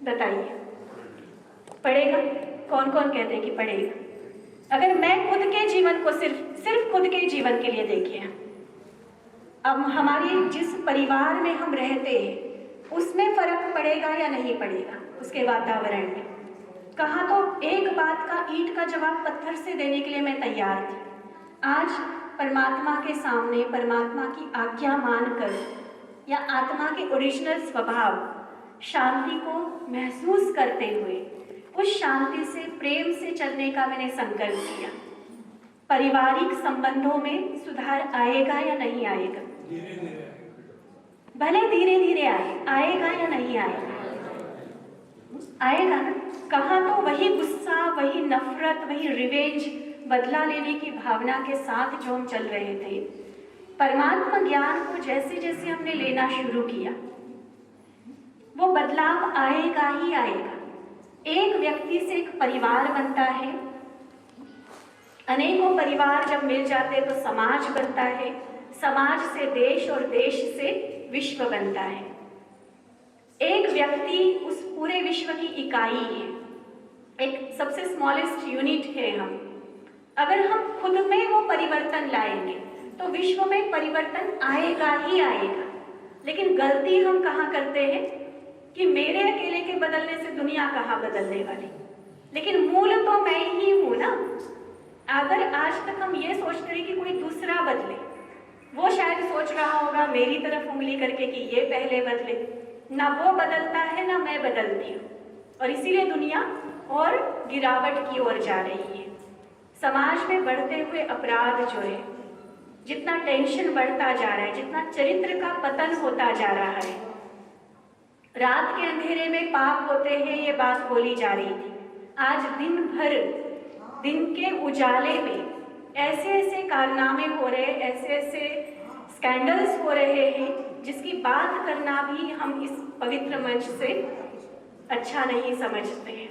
बताइए, पड़ेगा? कौन कौन कहते हैं कि पड़ेगा? अगर मैं खुद के जीवन को सिर्फ खुद के जीवन के लिए देखिए, अब हमारी जिस परिवार में हम रहते हैं उसमें फर्क पड़ेगा या नहीं पड़ेगा, उसके वातावरण में। कहा तो एक बात का ईंट का जवाब पत्थर से देने के लिए मैं तैयार थी। आज परमात्मा के सामने परमात्मा की आज्ञा मानकर या आत्मा के ओरिजिनल स्वभाव शांति को महसूस करते हुए उस शांति से, प्रेम से चलने का मैंने संकल्प किया। पारिवारिक संबंधों में सुधार आएगा या नहीं आएगा? धीरे धीरे भले धीरे धीरे आएगा या नहीं आएगा? आएगा ना। कहाँ तो वही गुस्सा, वही नफरत, वही रिवेंज, बदला लेने की भावना के साथ जो हम चल रहे थे, परमात्मा ज्ञान को जैसे जैसे हमने लेना शुरू किया, वो बदलाव आएगा ही आएगा। एक व्यक्ति से एक परिवार बनता है, अनेकों परिवार जब मिल जाते तो समाज बनता है, समाज से देश और देश से विश्व बनता है। एक व्यक्ति उस पूरे विश्व की इकाई है, एक सबसे स्मॉलेस्ट यूनिट है हम। अगर हम खुद में वो परिवर्तन लाएंगे तो विश्व में परिवर्तन आएगा ही आएगा। लेकिन गलती हम कहाँ करते हैं कि मेरे अकेले के बदलने से दुनिया कहाँ बदलने वाली, लेकिन मूल तो मैं ही हूँ ना। अगर आज तक हम ये सोचते रहे कि कोई दूसरा बदले, वो शायद सोच रहा होगा मेरी तरफ उंगली करके कि ये पहले बदले, ना वो बदलता है ना मैं बदलती हूँ, और इसीलिए दुनिया और गिरावट की ओर जा रही है। समाज में बढ़ते हुए अपराध जो है, जितना टेंशन बढ़ता जा रहा है, जितना चरित्र का पतन होता जा रहा है, रात के अंधेरे में पाप होते हैं, ये बात बोली जा रही थी। आज दिन भर दिन के उजाले में ऐसे ऐसे कारनामे हो रहे, ऐसे ऐसे स्कैंडल्स हो रहे हैं जिसकी बात करना भी हम इस पवित्र मंच से अच्छा नहीं समझते हैं।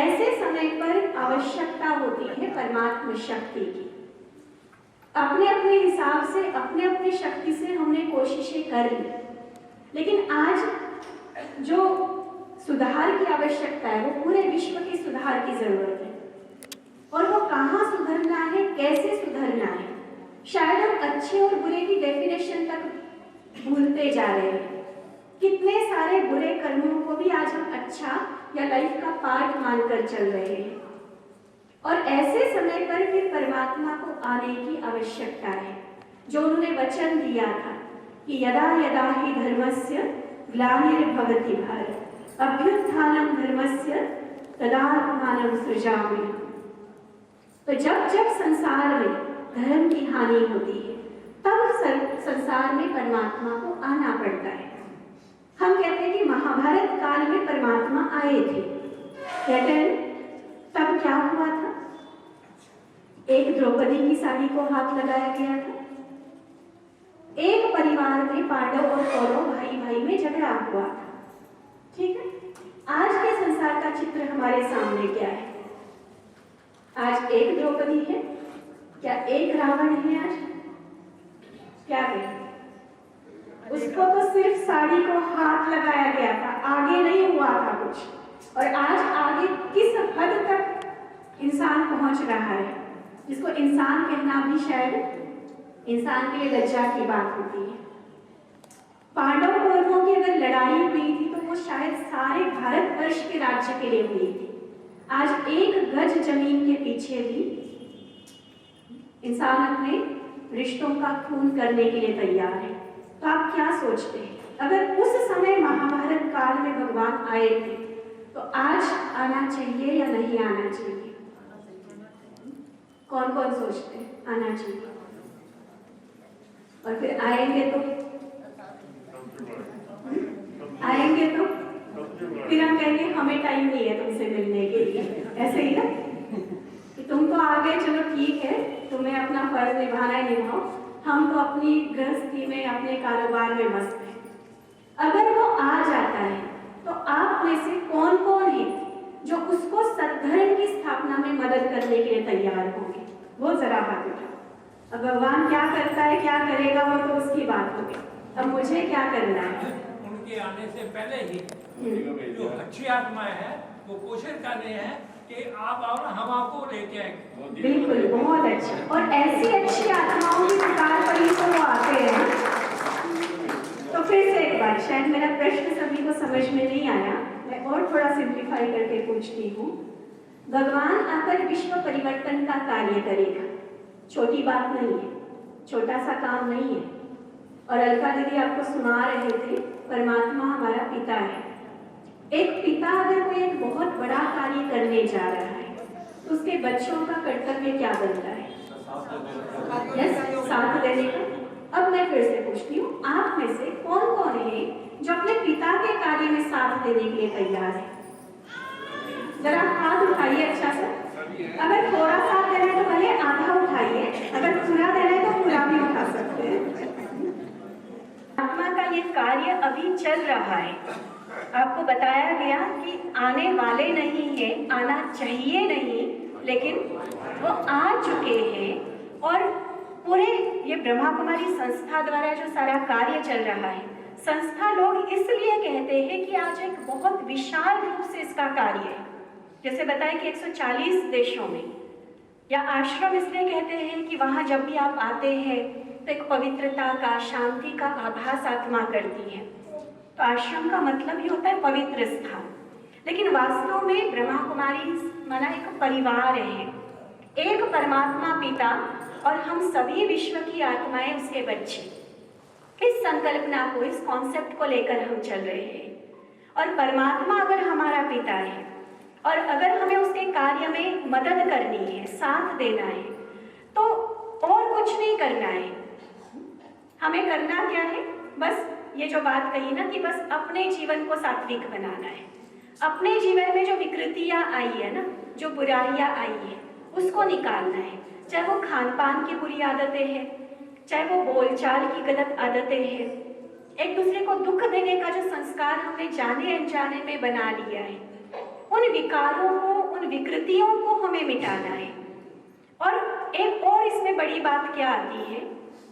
ऐसे समय पर आवश्यकता होती है परमात्मा शक्ति की। अपने अपने हिसाब से, अपने अपनी शक्ति से हमने कोशिशें कर ली, लेकिन आज जो सुधार की आवश्यकता है वो पूरे विश्व की सुधार की जरूरत है। और वो कहाँ सुधरना है, कैसे सुधरना है, शायद हम अच्छे और बुरे की डेफिनेशन तक भूलते जा रहे हैं। कितने सारे बुरे कर्मों को भी आज हम अच्छा या लाइफ का पार्ट मानकर चल रहे हैं। और ऐसे समय पर फिर परमात्मा को आने की आवश्यकता है, जो उन्होंने वचन दिया था कि यदा यदा ही धर्मस्य ग्लानिर्भवति भारत अभ्युत्थानं धर्मस्य तदात्मानं सृजामि। तो जब जब संसार में धर्म की हानि होती है तब संसार में परमात्मा को आना पड़ता है। हम कहते हैं कि महाभारत काल में परमात्मा आए थे, कहते तब क्या हुआ था? एक द्रौपदी की साड़ी को हाथ लगाया गया था, एक परिवार में पांडव और कौरव भाई भाई में झगड़ा हुआ था। ठीक है, आज के संसार का चित्र हमारे सामने क्या है? आज एक द्रौपदी है क्या? एक रावण है? आज क्या है? उसको तो सिर्फ साड़ी को हाथ लगाया गया था, आगे नहीं हुआ था कुछ। और आज आगे किस हद तक इंसान पहुंच रहा है, जिसको इंसान कहना भी शायद इंसान के लिए लज्जा की बात होती है। पांडव कौरवों की अगर लड़ाई हुई थी तो वो शायद सारे भारतवर्ष के राज्य के लिए हुई थी। आज एक गज जमीन के पीछे भी इंसान अपने रिश्तों का खून करने के लिए तैयार है। तो आप क्या सोचते हैं, अगर उस समय महाभारत काल में भगवान आए थे तो आज आना चाहिए या नहीं आना चाहिए? कौन कौन सोचते हैं आना चाहिए? और फिर आएंगे तो फिर हम कहेंगे हमें टाइम नहीं है तुमसे मिलने के लिए, ऐसे ही ना कि तुम तो आ गए, चलो ठीक है, तुम्हें अपना फर्ज निभाना है निभाओ, हम तो अपनी गृहस्थी में, अपने कारोबार में मस्त हैं। अगर वो आ जाता है तो आप में से कौन कौन है जो उसको सद्धर्म की स्थापना में मदद करने के लिए तैयार होंगे? वो जरा हाथ उठाओ। अब भगवान क्या करता है, क्या करेगा, वो तो उसकी बात होगी। अब मुझे क्या करना है? उनके आने से पहले ही जो अच्छी आत्माएं हैं वो कोशिश कर रहे हैं कि आप आओ ना, हम आपको लेके आएंगे। बिल्कुल, बहुत अच्छा। और ऐसी अच्छी आत्माओं की पुकार पड़ी तो वो आते हैं। तो फिर से एक बार, शायद मेरा प्रश्न सभी को समझ में नहीं आया, मैं और थोड़ा सिंप्लीफाई करके पूछती हूँ। भगवान आकर विश्व परिवर्तन का कार्य करेगा, छोटी बात नहीं है, छोटा सा काम नहीं है। और अलका दीदी आपको सुना रहे थे, परमात्मा हमारा पिता है। एक पिता अगर कोई एक बहुत बड़ा कार्य करने जा रहा है तो उसके बच्चों का कर्तव्य क्या बनता है? साथ देने का। अब मैं फिर से पूछती हूँ, आप में से कौन कौन है जो अपने पिता के कार्य में साथ देने के लिए तैयार है? जरा हाथ उठाइए अच्छा से। अगर थोड़ा साथ देना है तो भले आधा उठाइए, अगर पूरा देना है तो पूरा भी उठा सकते हैं। आत्मा का ये कार्य अभी चल रहा है। आपको बताया गया कि आने वाले नहीं है, आना चाहिए नहीं, लेकिन वो आ चुके हैं। और पूरे ये ब्रह्मा कुमारी संस्था द्वारा जो सारा कार्य चल रहा है, संस्था लोग इसलिए कहते हैं कि आज एक बहुत विशाल रूप से इसका कार्य है। जैसे बताएं कि 140 देशों में, या आश्रम इसलिए कहते हैं कि वहाँ जब भी आप आते हैं तो एक पवित्रता का, शांति का आभास आत्मा करती है। तो आश्रम का मतलब ही होता है पवित्र स्थान, लेकिन वास्तव में ब्रह्मा कुमारी माना एक परिवार है, एक परमात्मा पिता और हम सभी विश्व की आत्माएं उसके बच्चे। इस संकल्पना को, इस कॉन्सेप्ट को लेकर हम चल रहे हैं। और परमात्मा अगर हमारा पिता है और अगर हमें उसके कार्य में मदद करनी है, साथ देना है, तो और कुछ नहीं करना है। हमें करना क्या है? बस ये जो बात कही ना कि बस अपने जीवन को सात्विक बनाना है। अपने जीवन में जो विकृतियाँ आई है ना, जो बुराइयाँ आई है, उसको निकालना है। चाहे वो खान पान की बुरी आदतें हैं, चाहे वो बोलचाल की गलत आदतें हैं, एक दूसरे को दुख देने का जो संस्कार हमने जाने अनजाने में बना लिया है, उन विकारों को, उन विकृतियों को हमें मिटाना है। और एक और इसमें बड़ी बात क्या आती है,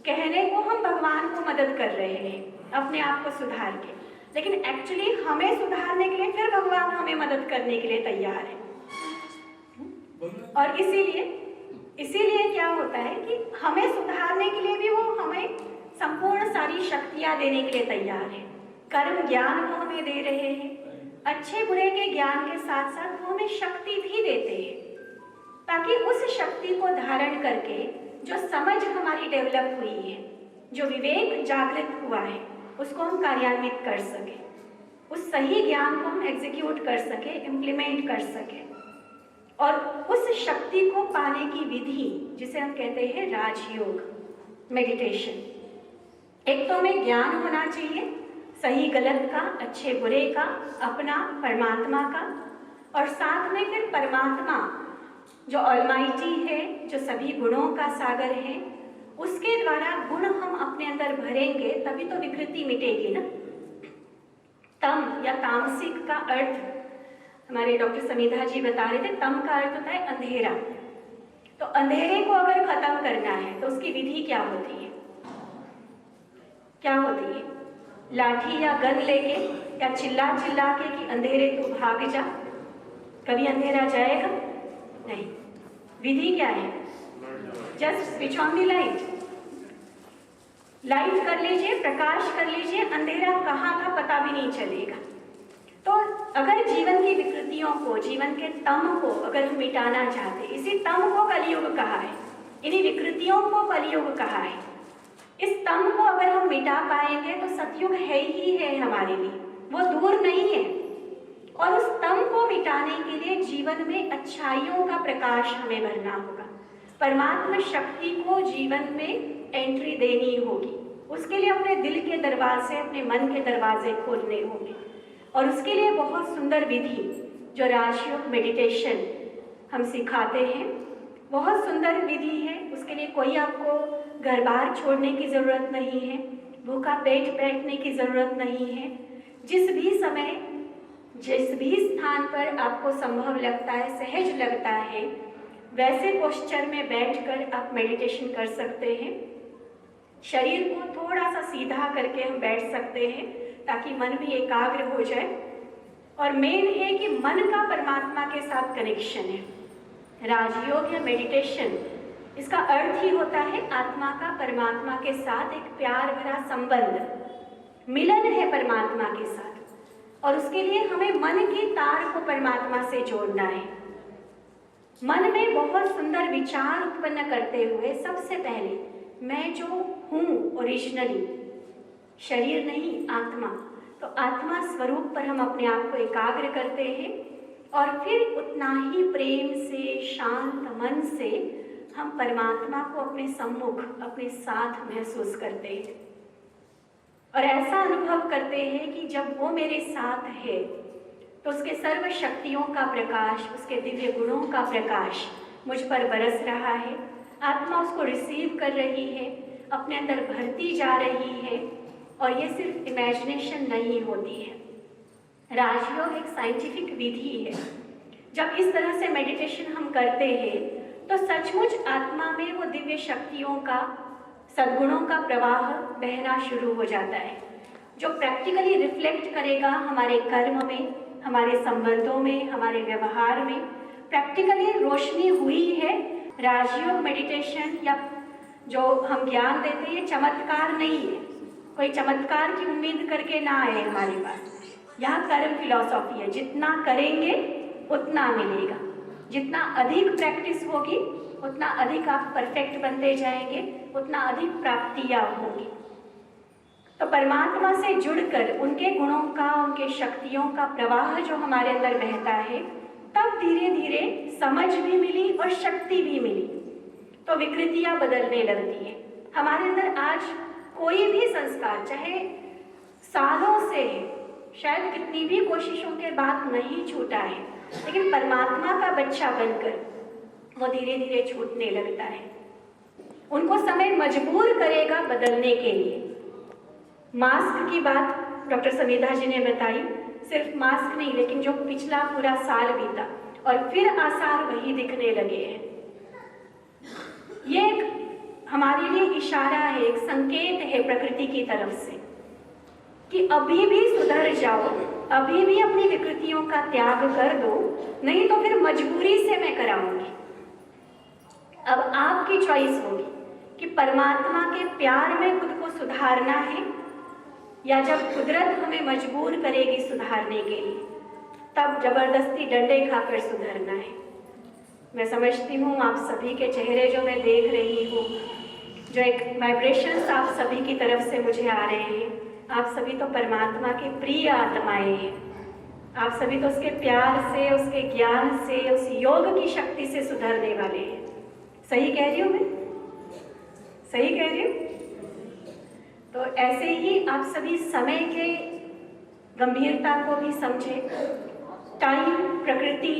कहने को हम भगवान को मदद कर रहे हैं अपने आप को सुधार के, लेकिन एक्चुअली हमें सुधारने के लिए फिर भगवान हमें मदद करने के लिए तैयार है। और इसीलिए क्या होता है कि हमें सुधारने के लिए भी वो हमें संपूर्ण सारी शक्तियाँ देने के लिए तैयार है। कर्म ज्ञान वो हमें दे रहे हैं, अच्छे बुरे के ज्ञान के साथ साथ वो हमें शक्ति भी देते हैं, ताकि उस शक्ति को धारण करके जो समझ हमारी डेवलप हुई है, जो विवेक जागृत हुआ है, उसको हम कार्यान्वित कर सके, उस सही ज्ञान को हम एग्जीक्यूट कर सके, इम्प्लीमेंट कर सके। और उस शक्ति को पाने की विधि जिसे हम कहते हैं राजयोग, मेडिटेशन। एक तो हमें ज्ञान होना चाहिए सही गलत का, अच्छे बुरे का, अपना परमात्मा का, और साथ में फिर परमात्मा जो ऑलमाइटी है, जो सभी गुणों का सागर है, उसके द्वारा गुण हम अपने अंदर भरेंगे तभी तो विकृति मिटेगी ना। तम या तामसिक का अर्थ हमारे डॉक्टर समीधा जी बता रहे थे, तम का अर्थ होता है अंधेरा। तो अंधेरे को अगर खत्म करना है तो उसकी विधि क्या होती है? क्या होती है? लाठी या गन लेके या चिल्ला चिल्ला के कि अंधेरे तू भाग जा, कभी अंधेरा जाएगा नहीं। विधि क्या है? Just switch on the light, light कर लीजिए, प्रकाश कर लीजिए, अंधेरा कहाँ का पता भी नहीं चलेगा। तो अगर जीवन की विकृतियों को, जीवन के तम को अगर हम मिटाना चाहते, इसी तम को कलियुग कहा है, इन्हीं विकृतियों को कलियुग कहा है। इस तम को अगर हम मिटा पाएंगे तो सतयुग है ही है हमारे लिए, वो दूर नहीं है। और उस तम को मिटाने के लिए जीवन में अच्छाइयों का प्रकाश हमें भरना होगा, परमात्मा शक्ति को जीवन में एंट्री देनी होगी। उसके लिए अपने दिल के दरवाजे, अपने मन के दरवाजे खोलने होंगे। और उसके लिए बहुत सुंदर विधि जो राजयोग मेडिटेशन हम सिखाते हैं, बहुत सुंदर विधि है। उसके लिए कोई आपको घर बार छोड़ने की ज़रूरत नहीं है, भूखा पेट बैठने की ज़रूरत नहीं है। जिस भी समय, जिस भी स्थान पर आपको संभव लगता है, सहज लगता है, वैसे पोस्चर में बैठकर आप मेडिटेशन कर सकते हैं। शरीर को थोड़ा सा सीधा करके हम बैठ सकते हैं ताकि मन भी एकाग्र हो जाए। और मेन है कि मन का परमात्मा के साथ कनेक्शन है। राजयोग या मेडिटेशन, इसका अर्थ ही होता है आत्मा का परमात्मा के साथ एक प्यार भरा संबंध, मिलन है परमात्मा के साथ। और उसके लिए हमें मन की तार को परमात्मा से जोड़ना है। मन में बहुत सुंदर विचार उत्पन्न करते हुए सबसे पहले मैं जो हूँ ओरिजिनली, शरीर नहीं, आत्मा। तो आत्मा स्वरूप पर हम अपने आप को एकाग्र करते हैं और फिर उतना ही प्रेम से, शांत मन से हम परमात्मा को अपने सम्मुख, अपने साथ महसूस करते हैं और ऐसा अनुभव करते हैं कि जब वो मेरे साथ है तो उसके सर्व शक्तियों का प्रकाश, उसके दिव्य गुणों का प्रकाश मुझ पर बरस रहा है। आत्मा उसको रिसीव कर रही है, अपने अंदर भरती जा रही है और ये सिर्फ इमेजिनेशन नहीं होती है। राजयोग एक साइंटिफिक विधि है। जब इस तरह से मेडिटेशन हम करते हैं तो सचमुच आत्मा में वो दिव्य शक्तियों का, सद्गुणों का प्रवाह बहना शुरू हो जाता है, जो प्रैक्टिकली रिफ्लेक्ट करेगा हमारे कर्म में, हमारे संबंधों में, हमारे व्यवहार में। प्रैक्टिकली रोशनी हुई है। राजयोग मेडिटेशन या जो हम ज्ञान देते हैं चमत्कार नहीं है, कोई चमत्कार की उम्मीद करके ना आए हमारे पास। यहाँ कर्म फिलॉसफी है, जितना करेंगे उतना मिलेगा, जितना अधिक प्रैक्टिस होगी उतना अधिक आप परफेक्ट बनते जाएंगे, उतना अधिक प्राप्तियाँ होंगी। तो परमात्मा से जुड़कर उनके गुणों का, उनके शक्तियों का प्रवाह जो हमारे अंदर बहता है, तब धीरे धीरे समझ भी मिली और शक्ति भी मिली, तो विकृतियाँ बदलने लगती हैं हमारे अंदर। आज कोई भी संस्कार चाहे सालों से, शायद कितनी भी कोशिशों के बाद नहीं छूटा है, लेकिन परमात्मा का बच्चा बनकर वो धीरे धीरे छूटने लगता है। उनको समय मजबूर करेगा बदलने के लिए। मास्क की बात डॉक्टर समीधा जी ने बताई, सिर्फ मास्क नहीं, लेकिन जो पिछला पूरा साल बीता और फिर आसार वही दिखने लगे हैं। ये एक हमारे लिए इशारा है, एक संकेत है प्रकृति की तरफ से कि अभी भी सुधर जाओ, अभी भी अपनी विकृतियों का त्याग कर दो, नहीं तो फिर मजबूरी से मैं कराऊंगी। अब आपकी चॉइस होगी कि परमात्मा के प्यार में खुद को सुधारना है या जब कुदरत हमें मजबूर करेगी सुधारने के लिए तब जबरदस्ती डंडे खाकर सुधरना है। मैं समझती हूँ आप सभी के चेहरे जो मैं देख रही हूँ, जो एक वाइब्रेशंस आप सभी की तरफ से मुझे आ रहे हैं, आप सभी तो परमात्मा के प्रिय आत्माएं हैं। आप सभी तो उसके प्यार से, उसके ज्ञान से, उस योग की शक्ति से सुधरने वाले हैं। सही कह रही हूँ मैं? सही कह रही हूँ? तो ऐसे ही आप सभी समय के गंभीरता को भी समझें। टाइम, प्रकृति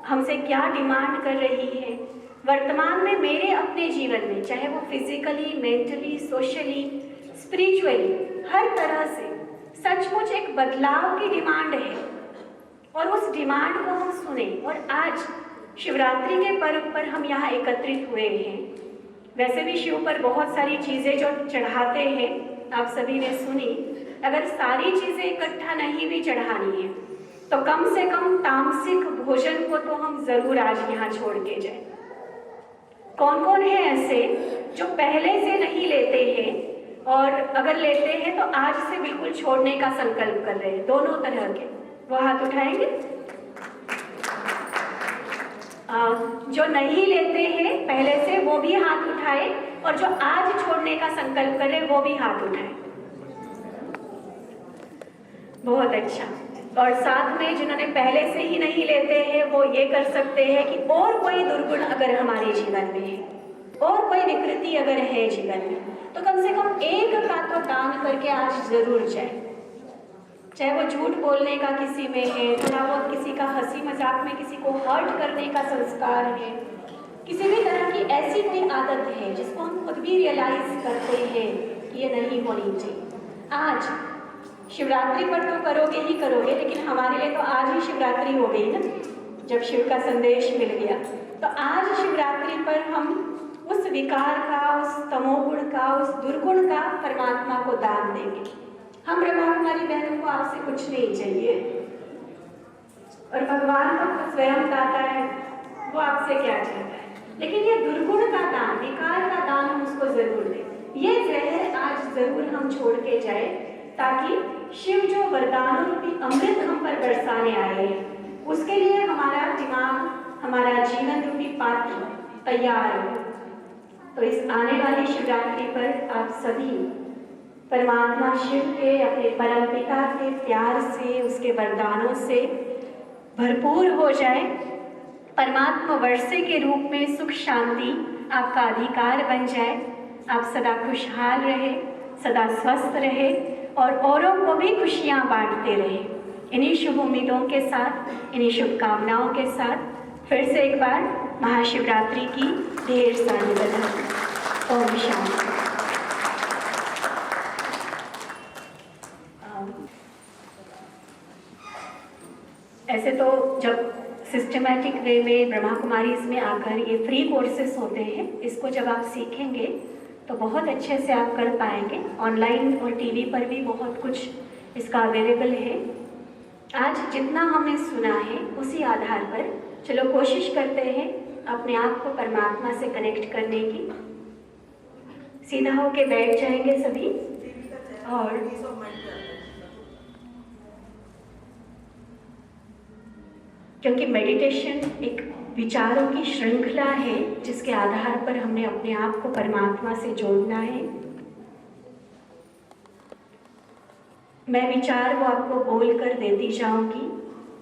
हमसे क्या डिमांड कर रही है वर्तमान में मेरे अपने जीवन में, चाहे वो फिजिकली, मेंटली, सोशली, स्पिरिचुअली, हर तरह से सचमुच एक बदलाव की डिमांड है और उस डिमांड को हम सुने। और आज शिवरात्रि के पर्व पर हम यहाँ एकत्रित हुए हैं। वैसे भी शिव पर बहुत सारी चीज़ें जो चढ़ाते हैं आप सभी ने सुनी। अगर सारी चीज़ें इकट्ठा नहीं भी चढ़ानी है तो कम से कम तामसिक भोजन को तो हम ज़रूर आज यहाँ छोड़ के जाए। कौन कौन है ऐसे जो पहले से नहीं लेते हैं और अगर लेते हैं तो आज से बिल्कुल छोड़ने का संकल्प कर रहे हैं? दोनों तरह के, वो हाथ उठाएंगे। जो नहीं लेते हैं पहले से वो भी हाथ उठाए और जो आज छोड़ने का संकल्प कर रहे हैं वो भी हाथ उठाए। बहुत अच्छा। और साथ में जिन्होंने पहले से ही नहीं लेते हैं वो ये कर सकते हैं कि और कोई दुर्गुण अगर हमारे जीवन में है, और कोई विकृति अगर है जीवन में, तो कम से कम एक का तो दान करके आज जरूर जाए। चाहे वो झूठ बोलने का किसी में है, थोड़ा बहुत किसी का हंसी मजाक में किसी को हर्ट करने का संस्कार है, किसी भी तरह की ऐसी कोई आदत है जिसको हम खुद भी रियलाइज करते हैं कि ये नहीं होनी चाहिए। आज शिवरात्रि पर तो करोगे ही करोगे, लेकिन हमारे लिए तो आज ही शिवरात्रि हो गई ना, जब शिव का संदेश मिल गया। तो आज शिवरात्रि पर हम उस विकार का, उस तमोगुण का, उस दुर्गुण का परमात्मा को दान देंगे। हम ब्रह्मा कुमारी बहनों को आपसे कुछ नहीं चाहिए और भगवान को स्वयं दाता है, वो आपसे क्या चाहता है। लेकिन ये दुर्गुण का दान, विकार का दान हम उसको जरूर दें। ये जहर आज जरूर हम छोड़ के जाए ताकि शिव जो वरदान रूपी अमृत हम पर बरसाने आए हैं उसके लिए हमारा दिमाग, हमारा जीवन रूपी पात्र तैयार हो। तो इस आने वाली शिवरात्रि पर आप सभी परमात्मा शिव के, अपने परम पिता के प्यार से, उसके वरदानों से भरपूर हो जाए। परमात्मा वर्षे के रूप में सुख शांति आपका अधिकार बन जाए। आप सदा खुशहाल रहे, सदा स्वस्थ रहे और औरों को भी खुशियाँ बांटते रहे। इन्हीं शुभ उम्मीदों के साथ, इन्हीं शुभकामनाओं के साथ फिर से एक बार महाशिवरात्रि की ढेर सारी बधाई। ओम शांति। ऐसे तो जब सिस्टमैटिक वे में ब्रह्मा कुमारीज में आकर ये फ्री कोर्सेज होते हैं, इसको जब आप सीखेंगे तो बहुत अच्छे से आप कर पाएंगे। ऑनलाइन और टीवी पर भी बहुत कुछ इसका अवेलेबल है। आज जितना हमने सुना है उसी आधार पर चलो कोशिश करते हैं अपने आप को परमात्मा से कनेक्ट करने की। सीधा होके बैठ जाएंगे सभी और क्योंकि मेडिटेशन एक विचारों की श्रृंखला है जिसके आधार पर हमने अपने आप को परमात्मा से जोड़ना है। मैं विचार वो आपको बोल कर देती जाऊंगी,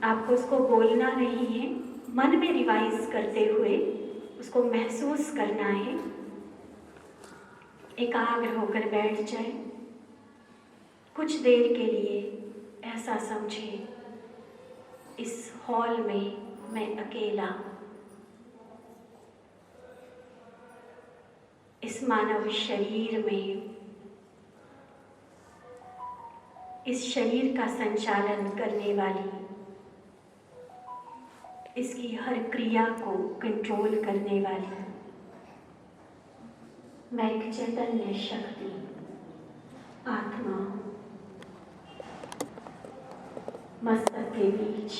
आपको उसको बोलना नहीं है, मन में रिवाइज करते हुए उसको महसूस करना है। एकाग्र होकर बैठ जाए। कुछ देर के लिए ऐसा समझे इस हॉल में मैं अकेला, इस मानव शरीर में, इस शरीर का संचालन करने वाली, इसकी हर क्रिया को कंट्रोल करने वाली मैं एक चैतन्य शक्ति आत्मा हूँ। मस्तक के बीच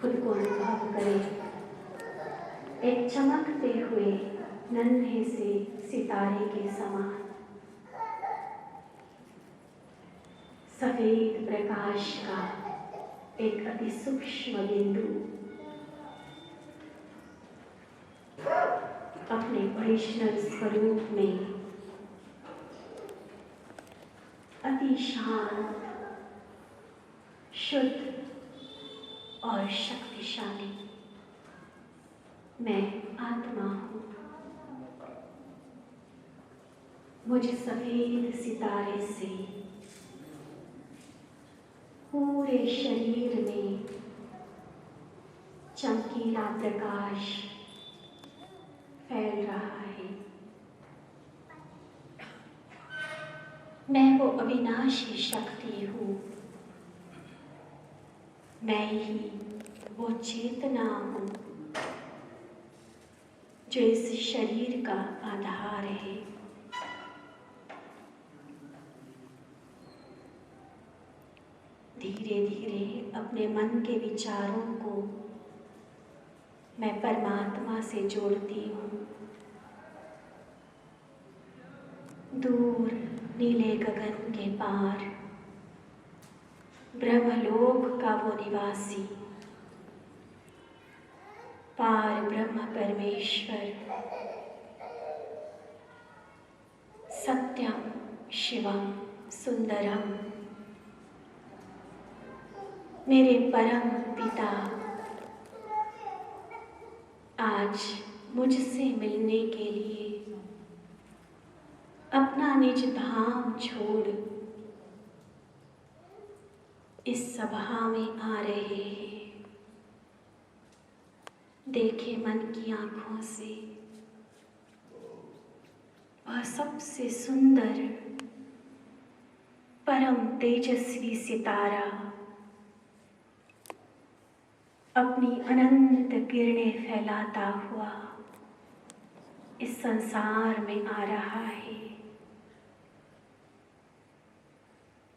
खुद को अनुभव करें, एक चमकते हुए नन्हे से सितारे के समान सफेद प्रकाश का एक अति सूक्ष्म बिंदु अपने ओरिजिनल स्वरूप में अति शांत, शुद्ध और शक्तिशाली मैं आत्मा हूँ। मुझ सफेद सितारे से पूरे शरीर में चमकीला प्रकाश फैल रहा है। मैं वो अविनाशी शक्ति हूँ। मैं ही वो चेतना हूँ जो इस शरीर का आधार है। धीरे धीरे अपने मन के विचारों को मैं परमात्मा से जोड़ती हूँ। दूर नीले गगन के पार ब्रह्मलोक का वो निवासी पार ब्रह्म परमेश्वर सत्यम शिवम सुंदरम मेरे परम पिता आज मुझसे मिलने के लिए अपना निज धाम छोड़ इस सभा में आ रहे हैं। देखे मन की आंखों से वह सबसे सुंदर परम तेजस्वी सितारा अपनी अनंत किरणें फैलाता हुआ इस संसार में आ रहा है।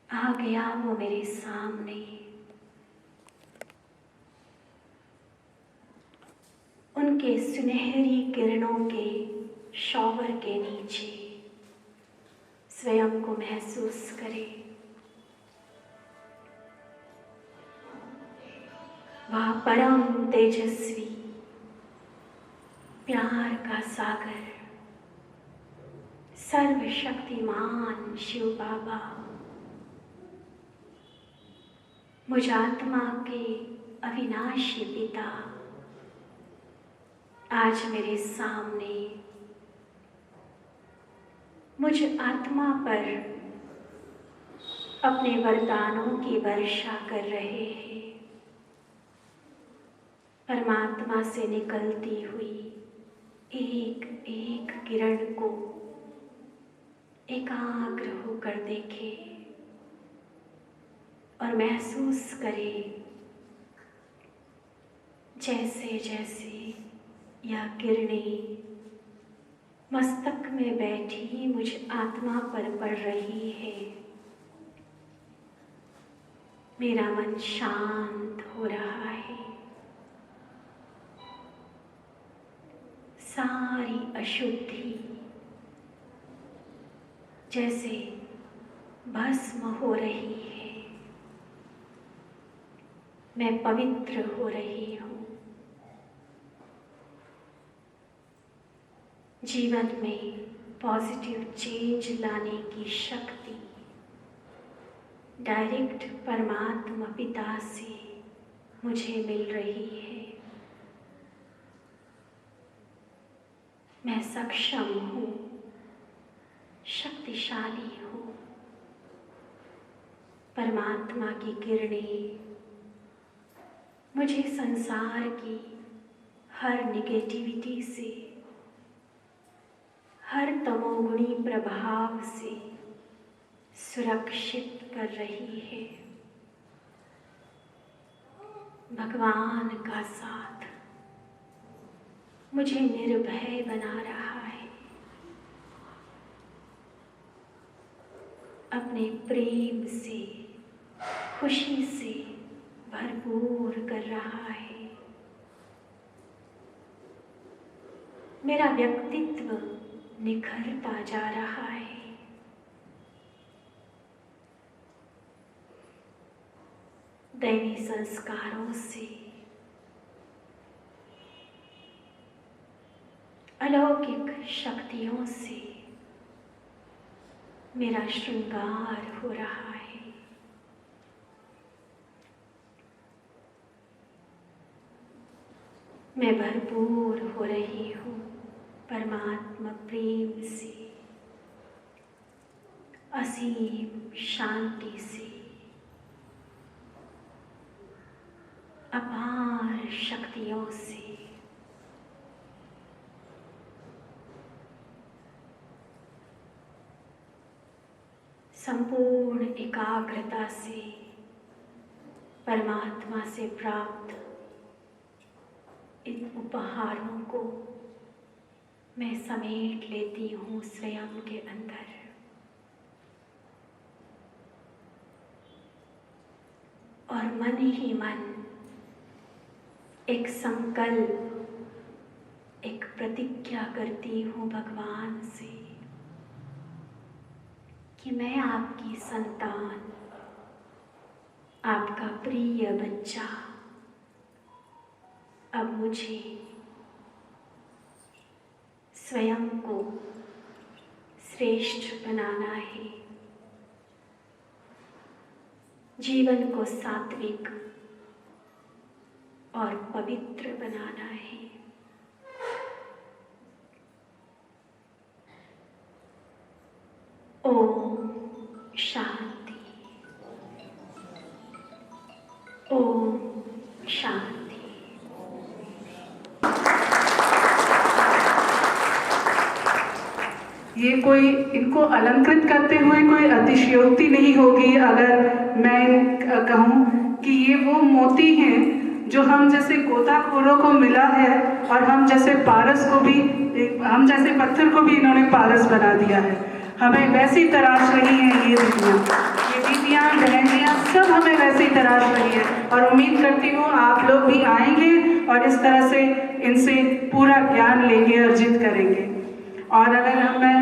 आ गया वो मेरे सामने। उनके सुनहरी किरणों के शॉवर के नीचे स्वयं को महसूस करें। वह परम तेजस्वी प्यार का सागर सर्वशक्तिमान शिव बाबा, मुझ आत्मा के अविनाशी पिता, आज मेरे सामने मुझ आत्मा पर अपने वरदानों की वर्षा कर रहे हैं। परमात्मा से निकलती हुई एक एक किरण को एकाग्र होकर देखे और महसूस करे जैसे जैसे यह किरणें मस्तक में बैठी मुझ आत्मा पर पड़ रही है, मेरा मन शांत हो रहा है। सारी अशुद्धि जैसे भस्म हो रही है, मैं पवित्र हो रही हूँ। जीवन में पॉजिटिव चेंज लाने की शक्ति डायरेक्ट परमात्मा पिता से मुझे मिल रही है। मैं सक्षम हूँ, शक्तिशाली हूँ। परमात्मा की किरणें मुझे संसार की हर नेगेटिविटी से, हर तमोगुणी प्रभाव से सुरक्षित कर रही है। भगवान का साथ मुझे निर्भय बना रहा है, अपने प्रेम से, खुशी से भरपूर कर रहा है। मेरा व्यक्तित्व निखरता जा रहा है। दैवी संस्कारों से, अलौकिक शक्तियों से मेरा श्रृंगार हो रहा है। मैं भरपूर हो रही हूँ परमात्मा प्रेम से, असीम शांति से, अपार शक्तियों से। संपूर्ण एकाग्रता से परमात्मा से प्राप्त इन उपहारों को मैं समेट लेती हूँ स्वयं के अंदर। और मन ही मन एक संकल्प, एक प्रतिज्ञा करती हूँ भगवान से कि मैं आपकी संतान, आपका प्रिय बच्चा, अब मुझे स्वयं को श्रेष्ठ बनाना है, जीवन को सात्विक और पवित्र बनाना है। ओम शांति, ओम शांति। ये कोई इनको अलंकृत करते हुए कोई अतिशयोक्ति नहीं होगी अगर मैं कहूँ कि ये वो मोती हैं जो हम जैसे गोताखोरों को मिला है और हम जैसे पारस को भी, हम जैसे पत्थर को भी इन्होंने पारस बना दिया है। हमें वैसी तराश रही है ये दीदियाँ बहनियाँ सब हमें वैसे ही तराश रही है। और उम्मीद करती हूँ आप लोग भी आएंगे और इस तरह से इनसे पूरा ज्ञान लेंगे, अर्जित करेंगे। और अगर मैं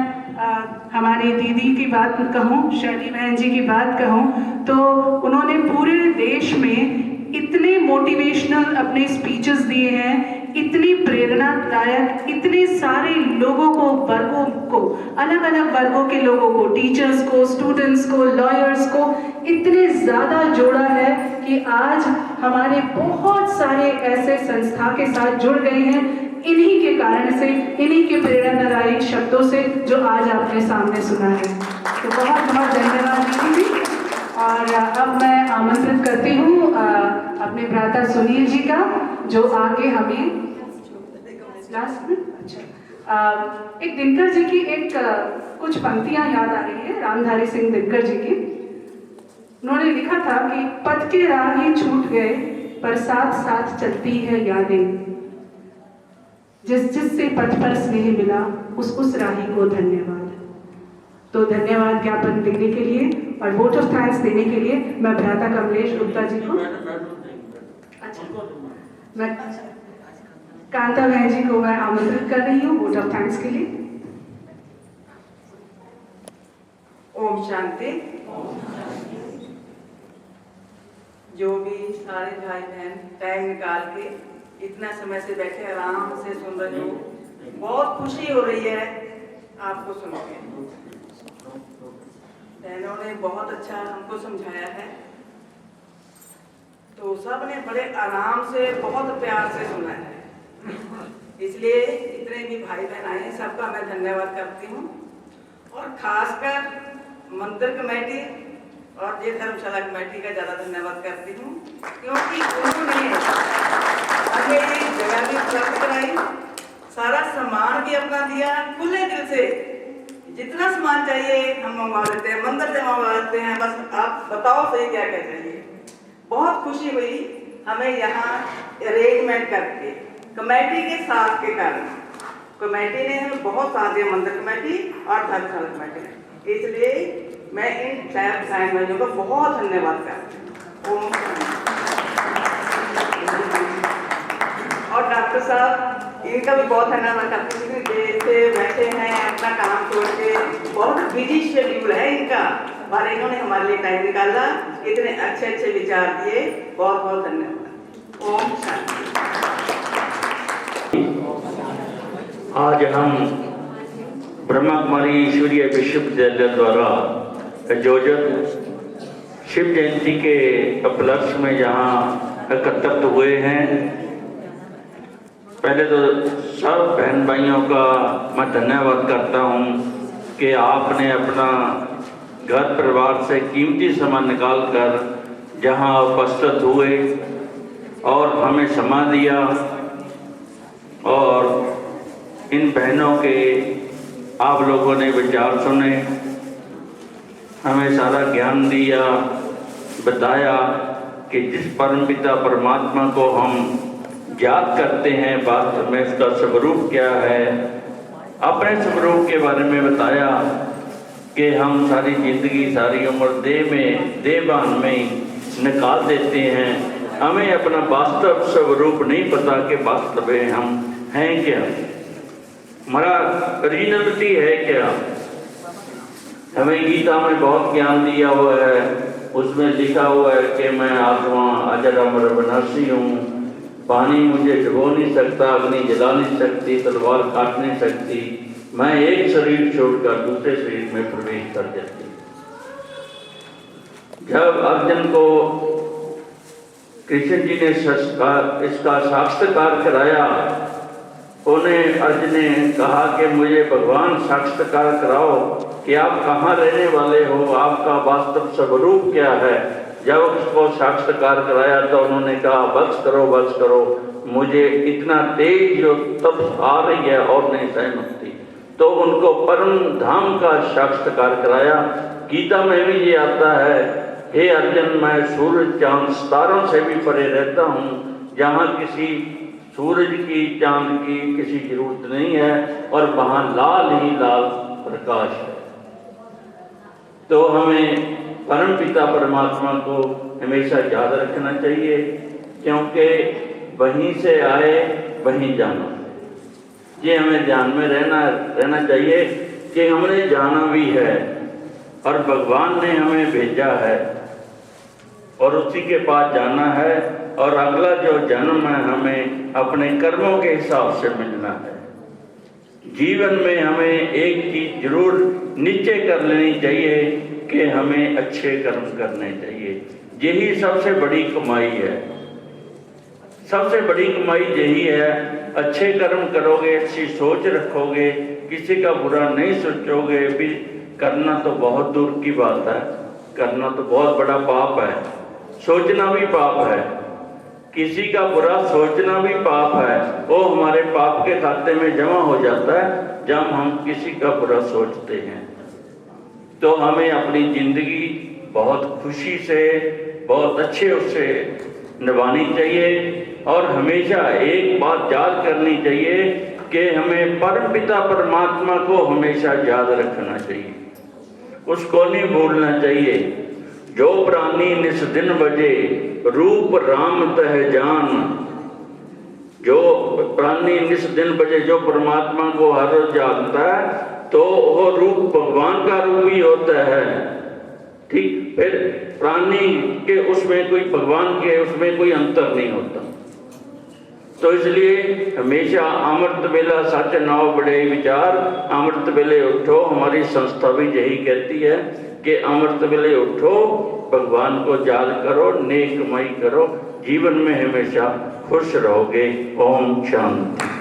हमारी दीदी की बात कहूँ, शैली बहन जी की बात कहूँ, तो उन्होंने पूरे देश में इतने मोटिवेशनल अपने स्पीचेस दिए हैं, इतनी प्रेरणादायक, इतने सारे लोगों को, वर्गों को, अलग अलग वर्गों के लोगों को, टीचर्स को, स्टूडेंट्स को, लॉयर्स को इतने ज़्यादा जोड़ा है कि आज हमारे बहुत सारे ऐसे संस्था के साथ जुड़ गए हैं इन्हीं के कारण से, इन्हीं के प्रेरणादायक शब्दों से जो आज आपने सामने सुना है। तो बहुत बहुत धन्यवाद दीदी जी। और अब मैं आमंत्रित करती हूँ अपने भ्राता सुनील जी का, जो आगे हमें लास्ट में एक दिनकर जी की एक कुछ पंक्तियां याद आ रही है, रामधारी सिंह दिनकर जी की। उन्होंने लिखा था कि पथ के राह ही छूट गए पर साथ साथ चलती है यादें, जिससे पथ पर स्नेह मिला उस राही को धन्यवाद। तो धन्यवाद ज्ञापन देने के लिए और वोट ऑफ थैंक्स देने के लिए मैं भ्राता कमलेश गुप्ता जी को, मैं कांता बहन जी को मैं आमंत्रित कर रही हूँ वोट ऑफ थैंक्स के लिए। ओम शांति। जो भी सारे भाई बहन टाइम निकाल के इतना समय से बैठे आराम से सुन रहे हो, बहुत खुशी हो रही है आपको सुन के। बहनों ने बहुत अच्छा हमको समझाया है, तो सब ने बड़े आराम से बहुत प्यार से सुना है, इसलिए इतने भी भाई बहन आए सबका मैं धन्यवाद करती हूँ। और खासकर मंदिर कमेटी और ये धर्मशाला कमेटी का ज़्यादा धन्यवाद करती हूँ, क्योंकि उन्होंने हमें ये जगह भी उपलब्ध कराई, सारा सामान भी अपना दिया, खुले दिल से जितना सामान चाहिए हम मंगवा लेते हैं, मंदिर से मंगवा लेते हैं, बस आप बताओ सही क्या क्या चाहिए। बहुत खुशी हुई हमें यहाँ अरेंजमेंट करके कमेटी के साथ के कारण। कमेटी ने हमें बहुत साथ दिया, मंदिर कमेटी और धर्मशाला कमेटी ने, इसलिए मैं इन साइन भाइयों का बहुत धन्यवाद करती हूँ। और डॉक्टर साहब इनका भी बहुत धन्यवाद करती हूँ, क्योंकि देर से बैठे हैं, अपना काम छोड़ के, बहुत बिजी शेड्यूल है इनका, पर इन्होंने हमारे लिए टाइम निकाला, इतने अच्छे अच्छे विचार दिए, बहुत बहुत धन्यवाद। ओम शांति। आज हम ब्रह्मा कुमारी ईश्वरीय विश्वविद्यालय द्वारा आयोजित शिव जयंती के उपलक्ष्य में यहाँ एकत्रित हुए हैं। पहले तो सब बहन भाइयों का मैं धन्यवाद करता हूँ कि आपने अपना घर परिवार से कीमती समय निकाल कर जहाँ उपस्थित हुए और हमें समय दिया और इन बहनों के आप लोगों ने विचार सुने, हमें सारा ज्ञान दिया, बताया कि जिस परमपिता परमात्मा को हम याद करते हैं वास्तव में इसका स्वरूप क्या है, अपने स्वरूप के बारे में बताया कि हम सारी जिंदगी सारी उम्र देहबान में निकाल देते हैं, हमें अपना वास्तव स्वरूप नहीं पता कि वास्तव में हम हैं क्या, हमारा ओरिजिनलिटी है क्या। हमें गीता में बहुत ज्ञान दिया हुआ है, उसमें लिखा हुआ है कि मैं आत्मा अजर अमर विनाशी हूँ, पानी मुझे डुबो नहीं सकता, अग्नि जला नहीं सकती, तलवार काट नहीं सकती, मैं एक शरीर छोड़कर दूसरे शरीर में प्रवेश कर जाती। जब अर्जुन को कृष्ण जी ने इसका साक्षात्कार कराया, उन्हें अर्जुन ने कहा कि मुझे भगवान साक्षात्कार कराओ कि आप कहाँ रहने वाले हो, आपका वास्तव स्वरूप क्या है। जब उसको साक्षात्कार कराया तो उन्होंने कहा बस करो, मुझे इतना तेज जो तप आ रही है और नहीं सहन होती। तो उनको परम धाम का साक्षात्कार कराया। गीता में भी ये आता है, हे अर्जुन मैं सूरज चांद सितारों से भी परे रहता हूँ, जहाँ किसी सूरज की चांद की किसी जरूरत नहीं है और वहाँ लाल ही लाल प्रकाश है। तो हमें परम पिता परमात्मा को हमेशा याद रखना चाहिए, क्योंकि वहीं से आए वहीं जाना। ये हमें ध्यान में रहना चाहिए कि हमने जाना भी है और भगवान ने हमें भेजा है और उसी के पास जाना है, और अगला जो जन्म है हमें अपने कर्मों के हिसाब से मिलना है। जीवन में हमें एक चीज जरूर निश्चय कर लेनी चाहिए कि हमें अच्छे कर्म करने चाहिए। यही सबसे बड़ी कमाई है, सबसे बड़ी कमाई यही है। अच्छे कर्म करोगे, अच्छी सोच रखोगे, किसी का बुरा नहीं सोचोगे, भी करना तो बहुत दूर की बात है, करना तो बहुत बड़ा पाप है, सोचना भी पाप है, किसी का बुरा सोचना भी पाप है। वो हमारे पाप के खाते में जमा हो जाता है जब हम किसी का बुरा सोचते हैं। तो हमें अपनी जिंदगी बहुत खुशी से, बहुत अच्छे उससे निभानी चाहिए और हमेशा एक बात याद करनी चाहिए कि हमें परमपिता परमात्मा को हमेशा याद रखना चाहिए, उसको नहीं भूलना चाहिए। जो प्राणी निस दिन बजे रूप राम तह जान, जो प्राणी निस दिन बजे, जो परमात्मा को हर रोज जानता है तो वो रूप भगवान का रूप ही होता है। ठीक, फिर प्राणी के उसमें कोई, भगवान के उसमें कोई अंतर नहीं होता। तो इसलिए हमेशा अमृत बेला सच नाव बड़े विचार, अमृत बेले उठो। हमारी संस्था भी यही कहती है कि अमृत बेले उठो, भगवान को याद करो, नेक कमाई करो, जीवन में हमेशा खुश रहोगे। ओम शांति।